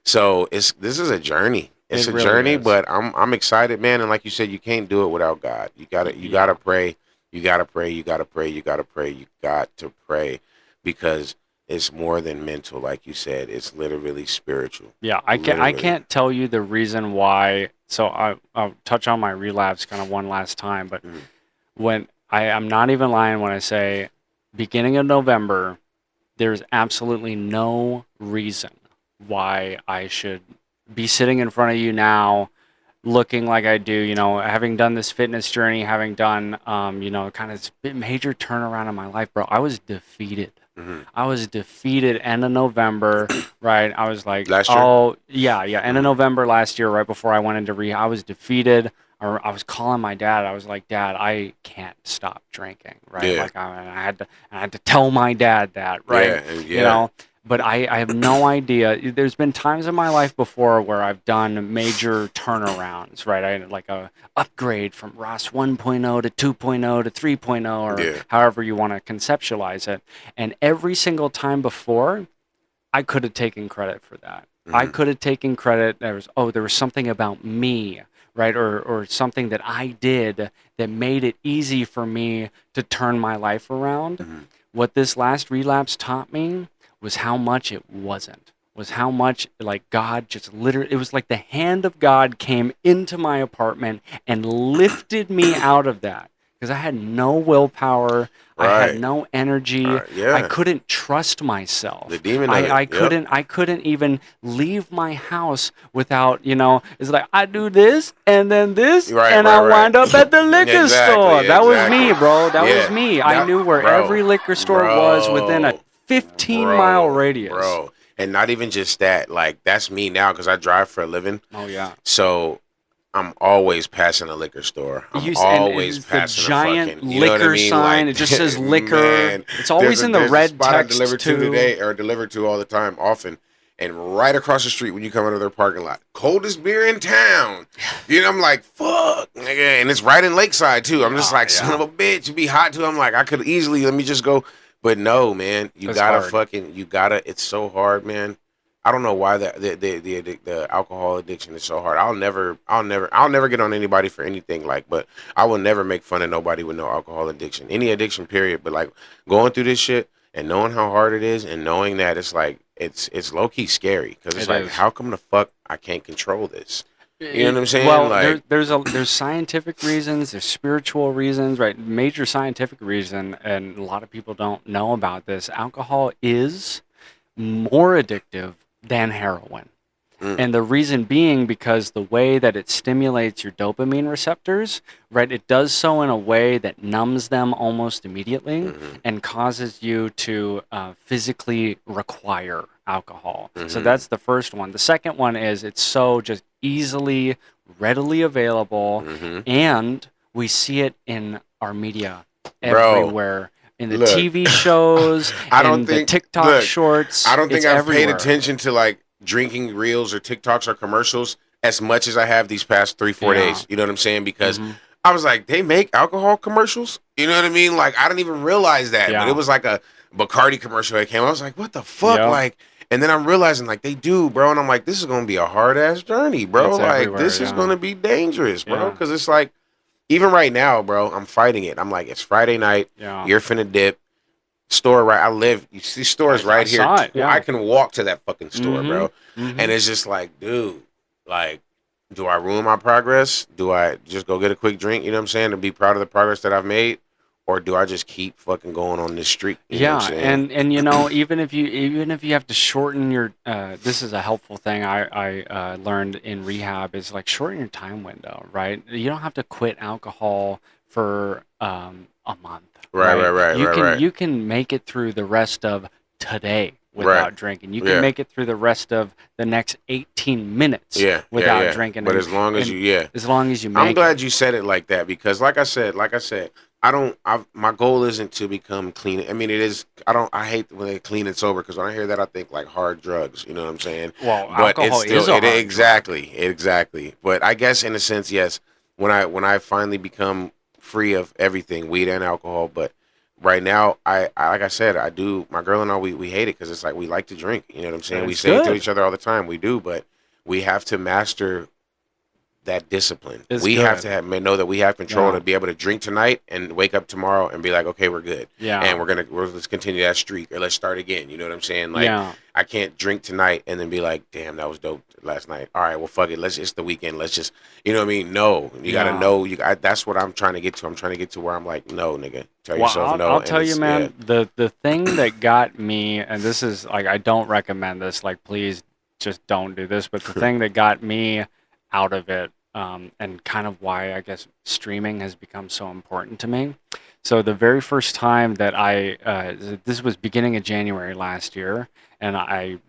so this is a journey. It's It a really journey, is. but I'm excited, man. And like you said, you can't do it without God. You gotta pray. You gotta pray. You gotta pray. You gotta pray. You got to pray, because it's more than mental, like you said. It's literally spiritual. Yeah, I Literally. can't tell you the reason why. So I'll touch on my relapse kind of one last time, but Mhm. when I'm not even lying when I say beginning of November, there's absolutely no reason why I should be sitting in front of you now, looking like I do, having done this fitness journey, having done, kind of major turnaround in my life, bro. I was defeated. I was defeated end of November, right? I was like, Last year? oh, yeah, end of November last year, right before I went into rehab. I was defeated. I was calling my dad. I was like, Dad, I can't stop drinking, right? Yeah. Like I had to tell my dad that, right? Yeah. But I have no idea. There's been times in my life before where I've done major turnarounds, right? I had like a upgrade from ROS 1.0 to 2.0 to 3.0 or however you want to conceptualize it. And every single time before, I could have taken credit for that. I could have taken credit. There was something about me, right? Or something that I did that made it easy for me to turn my life around. What this last relapse taught me was how much it wasn't. Was how much like God just literally, it was like the hand of God came into my apartment and lifted me out of that. Because I had no willpower, I had no energy, I couldn't trust myself. The demon. I couldn't even leave my house without, it's like I do this and then this and I wind up at the liquor store. That was me, bro. That was me. I knew where every liquor store was within a 15-mile radius. Bro. And not even just that. Like, that's me now because I drive for a living. Oh, yeah. So I'm always passing a liquor store. I'm always passing the giant a fucking, you know liquor what I mean? sign. Like, it just says liquor. Man, it's always in the red spot text, I deliver too. to today, or deliver to all the time, often. And right across the street when you come out of their parking lot, coldest beer in town. I'm like, fuck, nigga. And it's right in Lakeside, too. I'm just like, son of a bitch. It'd be hot, too. I'm like, I could easily, let me just go. But no, man, you gotta it's so hard, man. I don't know why the alcohol addiction is so hard. I'll never get on anybody for anything, but I will never make fun of nobody with no alcohol addiction, any addiction period. But like going through this shit and knowing how hard it is and knowing that it's like, it's low key scary because it's like, how come the fuck I can't control this? You know what I'm saying? Well, like, there's scientific reasons, there's spiritual reasons, right? Major scientific reason, and a lot of people don't know about this. Alcohol is more addictive than heroin. And the reason being because the way that it stimulates your dopamine receptors, right, it does so in a way that numbs them almost immediately and causes you to physically require alcohol. So that's the first one. The second one is it's so just easily, readily available, and we see it in our media everywhere. In the TV shows, the TikTok shorts. I don't think I've paid everywhere. attention to like drinking reels or TikToks or commercials as much as I have these past 3-4 days. You know what I'm saying? Because I was like, they make alcohol commercials? You know what I mean? Like, I didn't even realize that. But it was like a Bacardi commercial that came. I was like, what the fuck? Like, and then I'm realizing like they do, bro. And I'm like, this is going to be a hard ass journey, bro. It's like, this is going to be dangerous, bro. Because it's like, even right now, bro, I'm fighting it. I'm like, it's Friday night. You're finna dip. Store right, I live. You see, stores right here. I can walk to that fucking store, bro. And it's just like, dude, like, do I ruin my progress? Do I just go get a quick drink? You know what I'm saying? And be proud of the progress that I've made, or do I just keep fucking going on this streak? You know what I'm saying? and even if you have to shorten your, this is a helpful thing I learned in rehab is like shorten your time window, right? You don't have to quit alcohol for a month. Right. You can make it through the rest of today without drinking. You can make it through the rest of the next 18 minutes without drinking. But as long as you make I'm glad you said it like that because like I said, my goal isn't to become clean. I mean, it is. I hate when they clean and sober because when I hear that, I think like hard drugs. You know what I'm saying? Well, but alcohol it's still, is a hard exactly. But I guess in a sense, yes. When I finally become free of everything, weed and alcohol, but right now, I like I said, I do. My girl and I, we hate it because it's like we like to drink. You know what I'm saying? We say it to each other all the time. We do, but we have to master that discipline. We have to know that we have control to be able to drink tonight and wake up tomorrow and be like, okay, we're good. And let's continue that streak or let's start again. You know what I'm saying? Like, I can't drink tonight and then be like, damn, that was dope last night. All right, well, fuck it. It's the weekend. Let's just, you know what I mean? No, you got to know. That's what I'm trying to get to. I'm trying to get to where I'm like, no, nigga. Tell yourself no. I'll tell you, man, the thing that got me, and this is like, I don't recommend this. Like, please just don't do this. But the thing that got me out of it, and kind of why I guess streaming has become so important to me. So the very first time that this was beginning of January last year, and I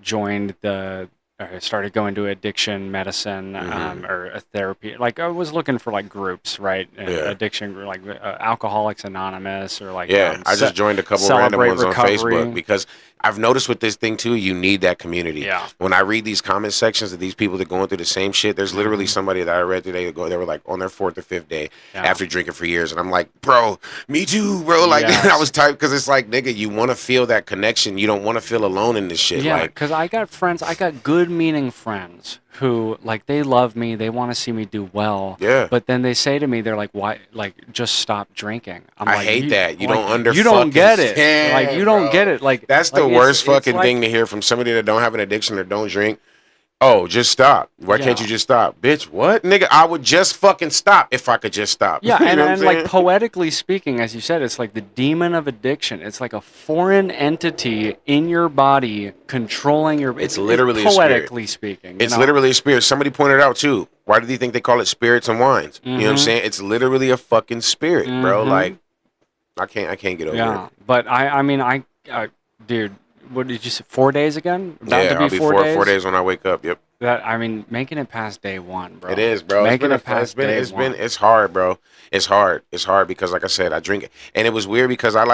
started going to addiction medicine, or a therapy. Like I was looking for like groups, right? Addiction, like Alcoholics Anonymous, or like I just joined a couple random Celebrate ones Recovery. on Facebook because I've noticed with this thing too, you need that community. Yeah. When I read these comment sections of these people that are going through the same shit, there's literally somebody that I read today that they were like on their 4th or 5th day after drinking for years, and I'm like, bro, me too, bro. Like I was tight because it's like, nigga, you want to feel that connection. You don't want to feel alone in this shit. Yeah, like, because I got friends, I got good meaning friends who like they love me, they want to see me do well. Yeah. But then they say to me, they're like, "Why? Like, just stop drinking." I hate that. You don't You don't get it. understand, Like, you don't bro. get it. Like, That's the like, worst fucking like, thing to hear from somebody that don't have an addiction or don't drink. Oh, just stop. Why can't you just stop? Bitch, what? Nigga, I would just fucking stop if I could just stop. Yeah, You and, know what and I'm like saying? poetically speaking, as you said, it's like the demon of addiction. It's like a foreign entity in your body controlling your. It's literally a spirit. poetically speaking. It's literally a spirit. Somebody pointed out too. Why do you think they call it spirits and wines? You know what I'm saying? It's literally a fucking spirit, bro. Like, I can't get over it. Yeah, but I mean, dude, what did you say? 4 days again? I'll be 4 days when I wake up. Yep. That, I mean, making it past day one, bro. It is, bro. It's hard, bro. It's hard because, like I said, I drink it, and it was weird because I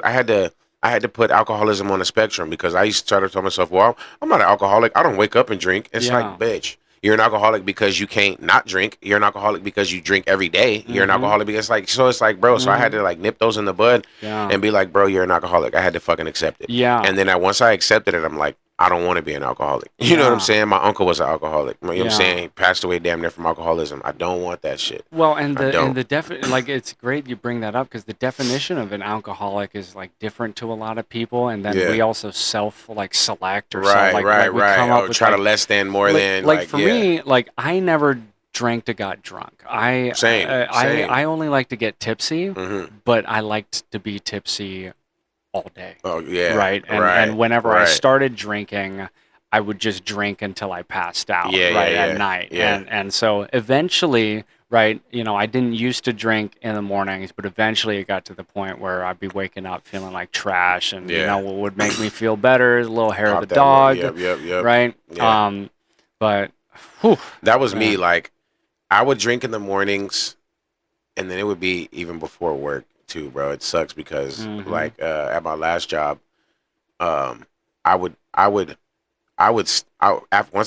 had to put alcoholism on a spectrum because I used to try to tell myself, well, I'm not an alcoholic. I don't wake up and drink. It's like, bitch, you're an alcoholic because you can't not drink. You're an alcoholic because you drink every day. You're an alcoholic because it's like, bro. So I had to like nip those in the bud and be like, bro, you're an alcoholic. I had to fucking accept it. Yeah. And then once I accepted it, I'm like, I don't want to be an alcoholic. You know what I'm saying? My uncle was an alcoholic. You know what I'm saying? He passed away damn near from alcoholism. I don't want that shit. Well, like it's great you bring that up because the definition of an alcoholic is like different to a lot of people, and then we also select or right, come up with try like, to less than more than like for me, like I never drank to got drunk. Same. I only like to get tipsy, but I liked to be tipsy all day. Oh yeah. Right. And whenever I started drinking, I would just drink until I passed out at night. Yeah. And so eventually, right, you know, I didn't used to drink in the mornings, but eventually it got to the point where I'd be waking up feeling like trash, and you know what would make me feel better is a little hair of the dog. Yep. Right. Yeah. But whew, that was me. Like I would drink in the mornings, and then it would be even before work too, bro. It sucks because like at my last job, once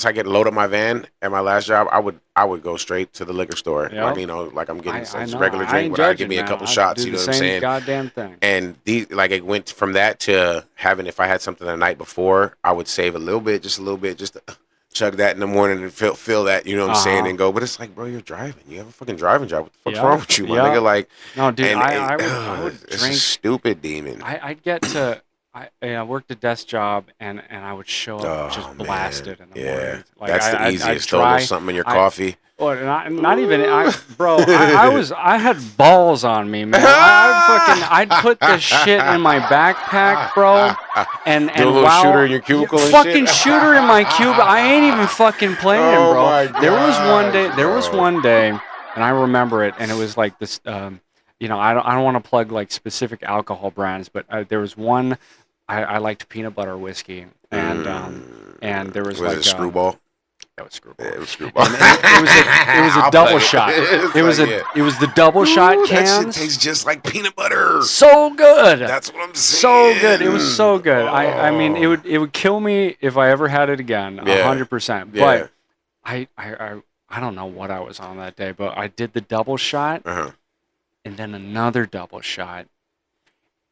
I get loaded my van at my last job, I would go straight to the liquor store. Yep. Like, you know, like I'm getting some know. regular drink, but I give me a couple shots. You know what I'm saying? Goddamn thing. And it went from that to having, if I had something the night before, I would save a little bit, just to chug that in the morning and feel that, you know what I'm saying, and go. But it's like, bro, you're driving. You have a fucking driving job. What the fuck's wrong with you, my nigga? Like, no, dude, I would it's drink. a stupid demon. I'd get to. I worked a desk job, and I would show up just blasted in the morning. Like, that's the easiest. Throw a little something in your coffee. Or not even, bro. I had balls on me, man. I'd put this shit in my backpack, bro, and do a little shooter in your cubicle, and fucking shit. shooter in my cubicle. I ain't even fucking playing, Oh bro. my God, There was one day, and I remember it, and it was like this. You know, I don't want to plug like specific alcohol brands, but there was one. I liked peanut butter whiskey, and there was like it Screwball? That was Screwball. Yeah, it was Screwball. It was a double shot. It was the double shot cans. That shit tastes just like peanut butter. So good. That's what I'm saying. So good. It was so good. I mean, it would kill me if I ever had it again. 100%. But I don't know what I was on that day, but I did the double shot, and then another double shot,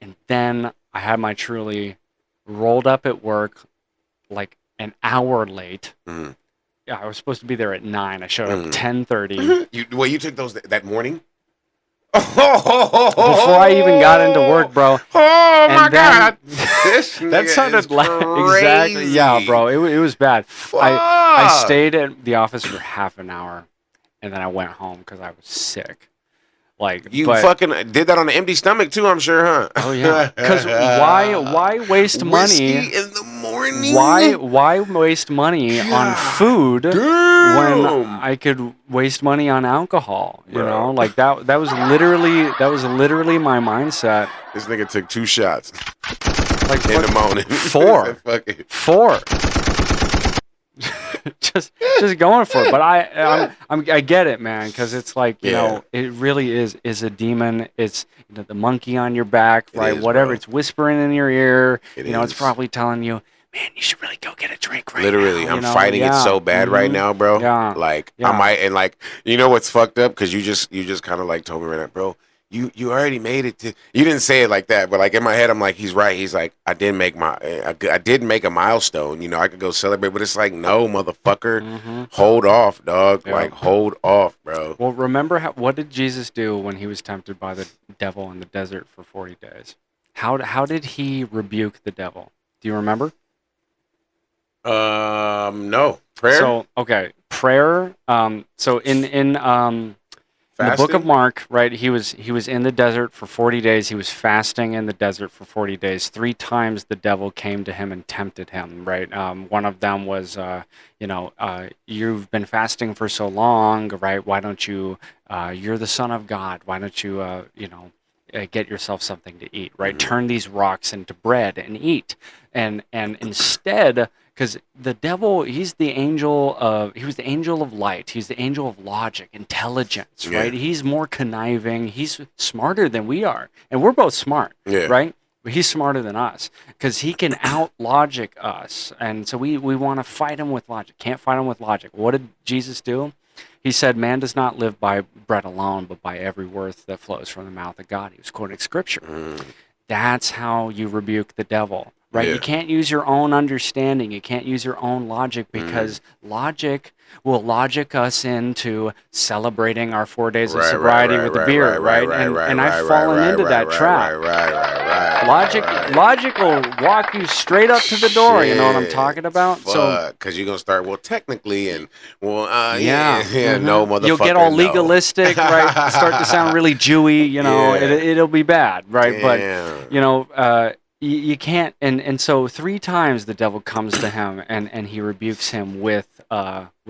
and then I had my Truly rolled up at work like an hour late. Yeah, I was supposed to be there at 9. I showed up 10:30. You took those that morning? Before I even got into work, bro. Oh my God! That sounded like exactly. Yeah, bro. It was bad. I stayed at the office for half an hour, and then I went home because I was sick. You but, fucking did that on an empty stomach too, I'm sure, huh? Oh yeah. Because why waste Whiskey money? in the morning? Why waste money on food when Damn. I could waste money on alcohol? You Bro. know, like that was literally my mindset. This nigga took 2 shots Like in the morning. 4. Fuck it. 4. just going for it. But I get it, man, because it's like, you know, it really is a demon. It's the monkey on your back, right? Whatever. Bro. It's whispering in your ear. It It's is. probably telling you, man, you should really go get a drink right Literally, now. I'm fighting it so bad right now, bro. Yeah. Like Yeah. I might, and like, you know what's fucked up? Because you just kind of like told me right now, bro. You already made it to. You didn't say it like that, but like in my head, I'm like, he's right. He's like, I did make a milestone. You know, I could go celebrate, but it's like, no, motherfucker, hold off, dog. Yeah. Like, hold off, bro. Well, remember what did Jesus do when he was tempted by the devil in the desert for 40 days? How did he rebuke the devil? Do you remember? No prayer. So prayer. So in the book of Fasting? Mark, right? He was in the desert for 40 days. He was fasting in the desert for 40 days. 3 times the devil came to him and tempted him, right? One of them was, you've been fasting for so long, right? Why don't you? You're the Son of God. Why don't you, get yourself something to eat, right? Turn these rocks into bread and eat, and instead. Because the devil, he was the angel of light. He's the angel of logic, intelligence, right? He's more conniving. He's smarter than we are. And we're both smart, right? But he's smarter than us because he can out-logic us. And so we want to fight him with logic. Can't fight him with logic. What did Jesus do? He said, man does not live by bread alone, but by every word that flows from the mouth of God. He was quoting scripture. That's how you rebuke the devil. Right? You can't use your own understanding. You can't use your own logic because logic will logic us into celebrating our 4 days of sobriety with the beer, right? And I've fallen into that trap. Logic will walk you straight up to the door. You know what I'm talking about? So, because you're gonna start technically, and no, motherfucker, you'll get all no. legalistic, right? Start to sound really Jewy. You know, it'll be bad, right? Damn. But you can't, and so 3 times the devil comes to him and he rebukes him with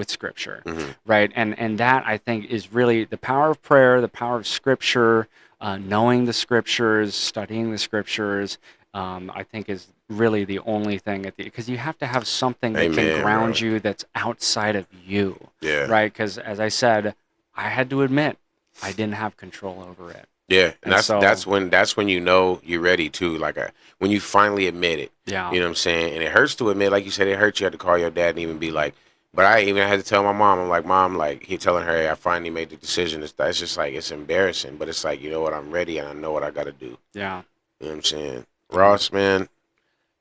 scripture, right? And that, I think, is really the power of prayer, the power of scripture, knowing the scriptures, studying the scriptures. I think is really the only thing because you have to have something that can ground you that's outside of you, right? Because as I said, I had to admit I didn't have control over it. Yeah, and that's when you know you're ready to, like, when you finally admit it. Yeah. You know what I'm saying? And it hurts to admit, like you said, it hurts. You had to call your dad and even be like, but I even had to tell my mom, I'm like, Mom, like, he telling her, hey, I finally made the decision. It's just like, it's embarrassing, but it's like, you know what, I'm ready and I know what I got to do. Yeah. You know what I'm saying? Ross, man,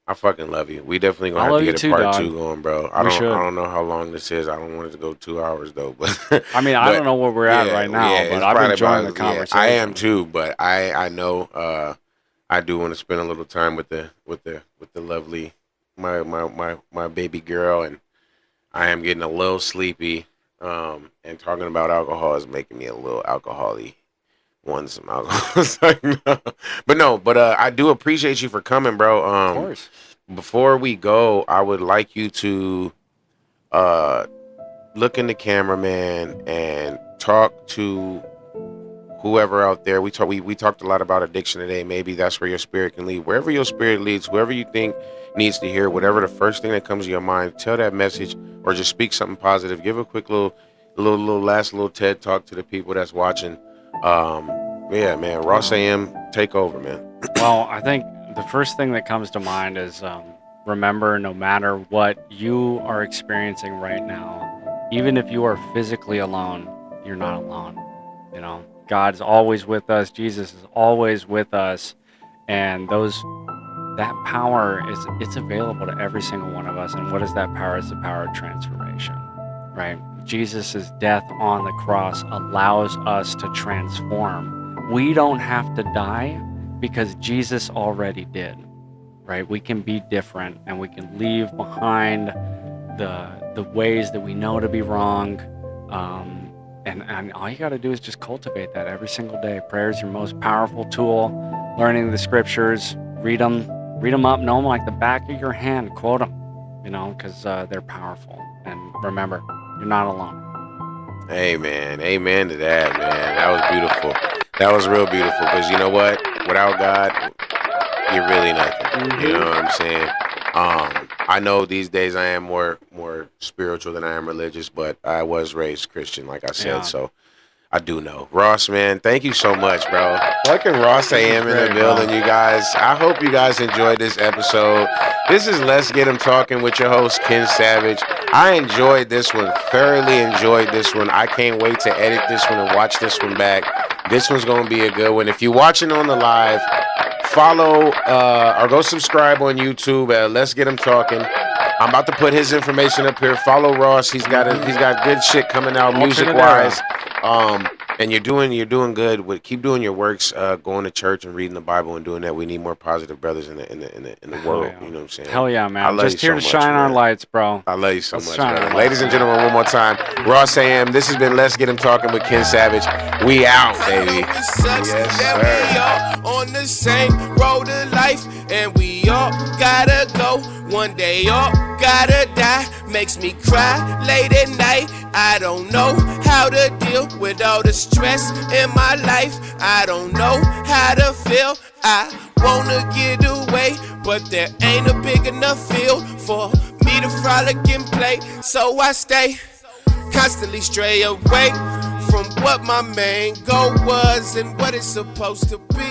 I fucking love you. We definitely gonna have to get a part 2 going, bro. I don't know how long this is. I don't want it to go 2 hours though, but I mean, I don't know where we're at right now, but I've been enjoying the conversation. I am too, but I know I do want to spend a little time with the lovely my baby girl, and I am getting a little sleepy. And talking about alcohol is making me a little alcohol-y. Want some alcohol. But I do appreciate you for coming, bro. Of course. Before we go, I would like you to look in the camera, man, and talk to whoever out there. We talked a lot about addiction today. Maybe that's where your spirit can lead. Wherever your spirit leads, whoever you think needs to hear, whatever the first thing that comes to your mind, tell that message or just speak something positive. Give a quick little TED talk to the people that's watching. Yeah, man, Ross AM, take over, man. Well, I think the first thing that comes to mind is remember, no matter what you are experiencing right now, even if you are physically alone, you're not alone. You know, God's always with us. Jesus is always with us, and that power it's available to every single one of us. And what is that power? It's the power of transformation, right? Jesus' death on the cross allows us to transform. We don't have to die because Jesus already did, right? We can be different, and we can leave behind the ways that we know to be wrong, And all you got to do is just cultivate that every single day. Prayer is your most powerful tool. Learning the scriptures, read them up, know them like the back of your hand, quote them, because they're powerful. And remember, you're not alone. Amen. Amen to that, man. That was beautiful. That was real beautiful, because you know what? Without God, you're really nothing. You know what I'm saying? I know these days I am more spiritual than I am religious, but I was raised Christian, like I said, Yeah. so I do know. Ross, man, thank you so much, bro. Fucking Ross AM in the Great, building, bro. you guys. I hope you guys enjoyed this episode. This is Let's Get 'Em Talking with your host, Ken Savage. I enjoyed this one, thoroughly enjoyed this one. I can't wait to edit this one and watch this one back. This one's going to be a good one. If you're watching on the live, follow or go subscribe on YouTube at Let's Get 'Em Talking. I'm about to put his information up here. Follow Ross. He's got good shit coming out music wise. And you're doing good. Keep doing your works, going to church and reading the Bible and doing that. We need more positive brothers in the world. yeah. You know what I'm saying? Hell yeah, man. I love Just you here so to much, shine our man. lights, bro. I love you so Let's much, shine brother. our Ladies and lights. gentlemen, one more time. Ross AM. This has been Let's Get 'Em Talking with Ken Savage. We out, I know baby. it sucks Yes, that sir. we all on the same road of life, and we all gotta go. One day all gotta die. Makes me cry late at night. I don't know how to deal with all the stress in my life. I don't know how to feel. I wanna get away, but there ain't a big enough field for me to frolic and play. So I stay constantly stray away from what my main goal was and what it's supposed to be.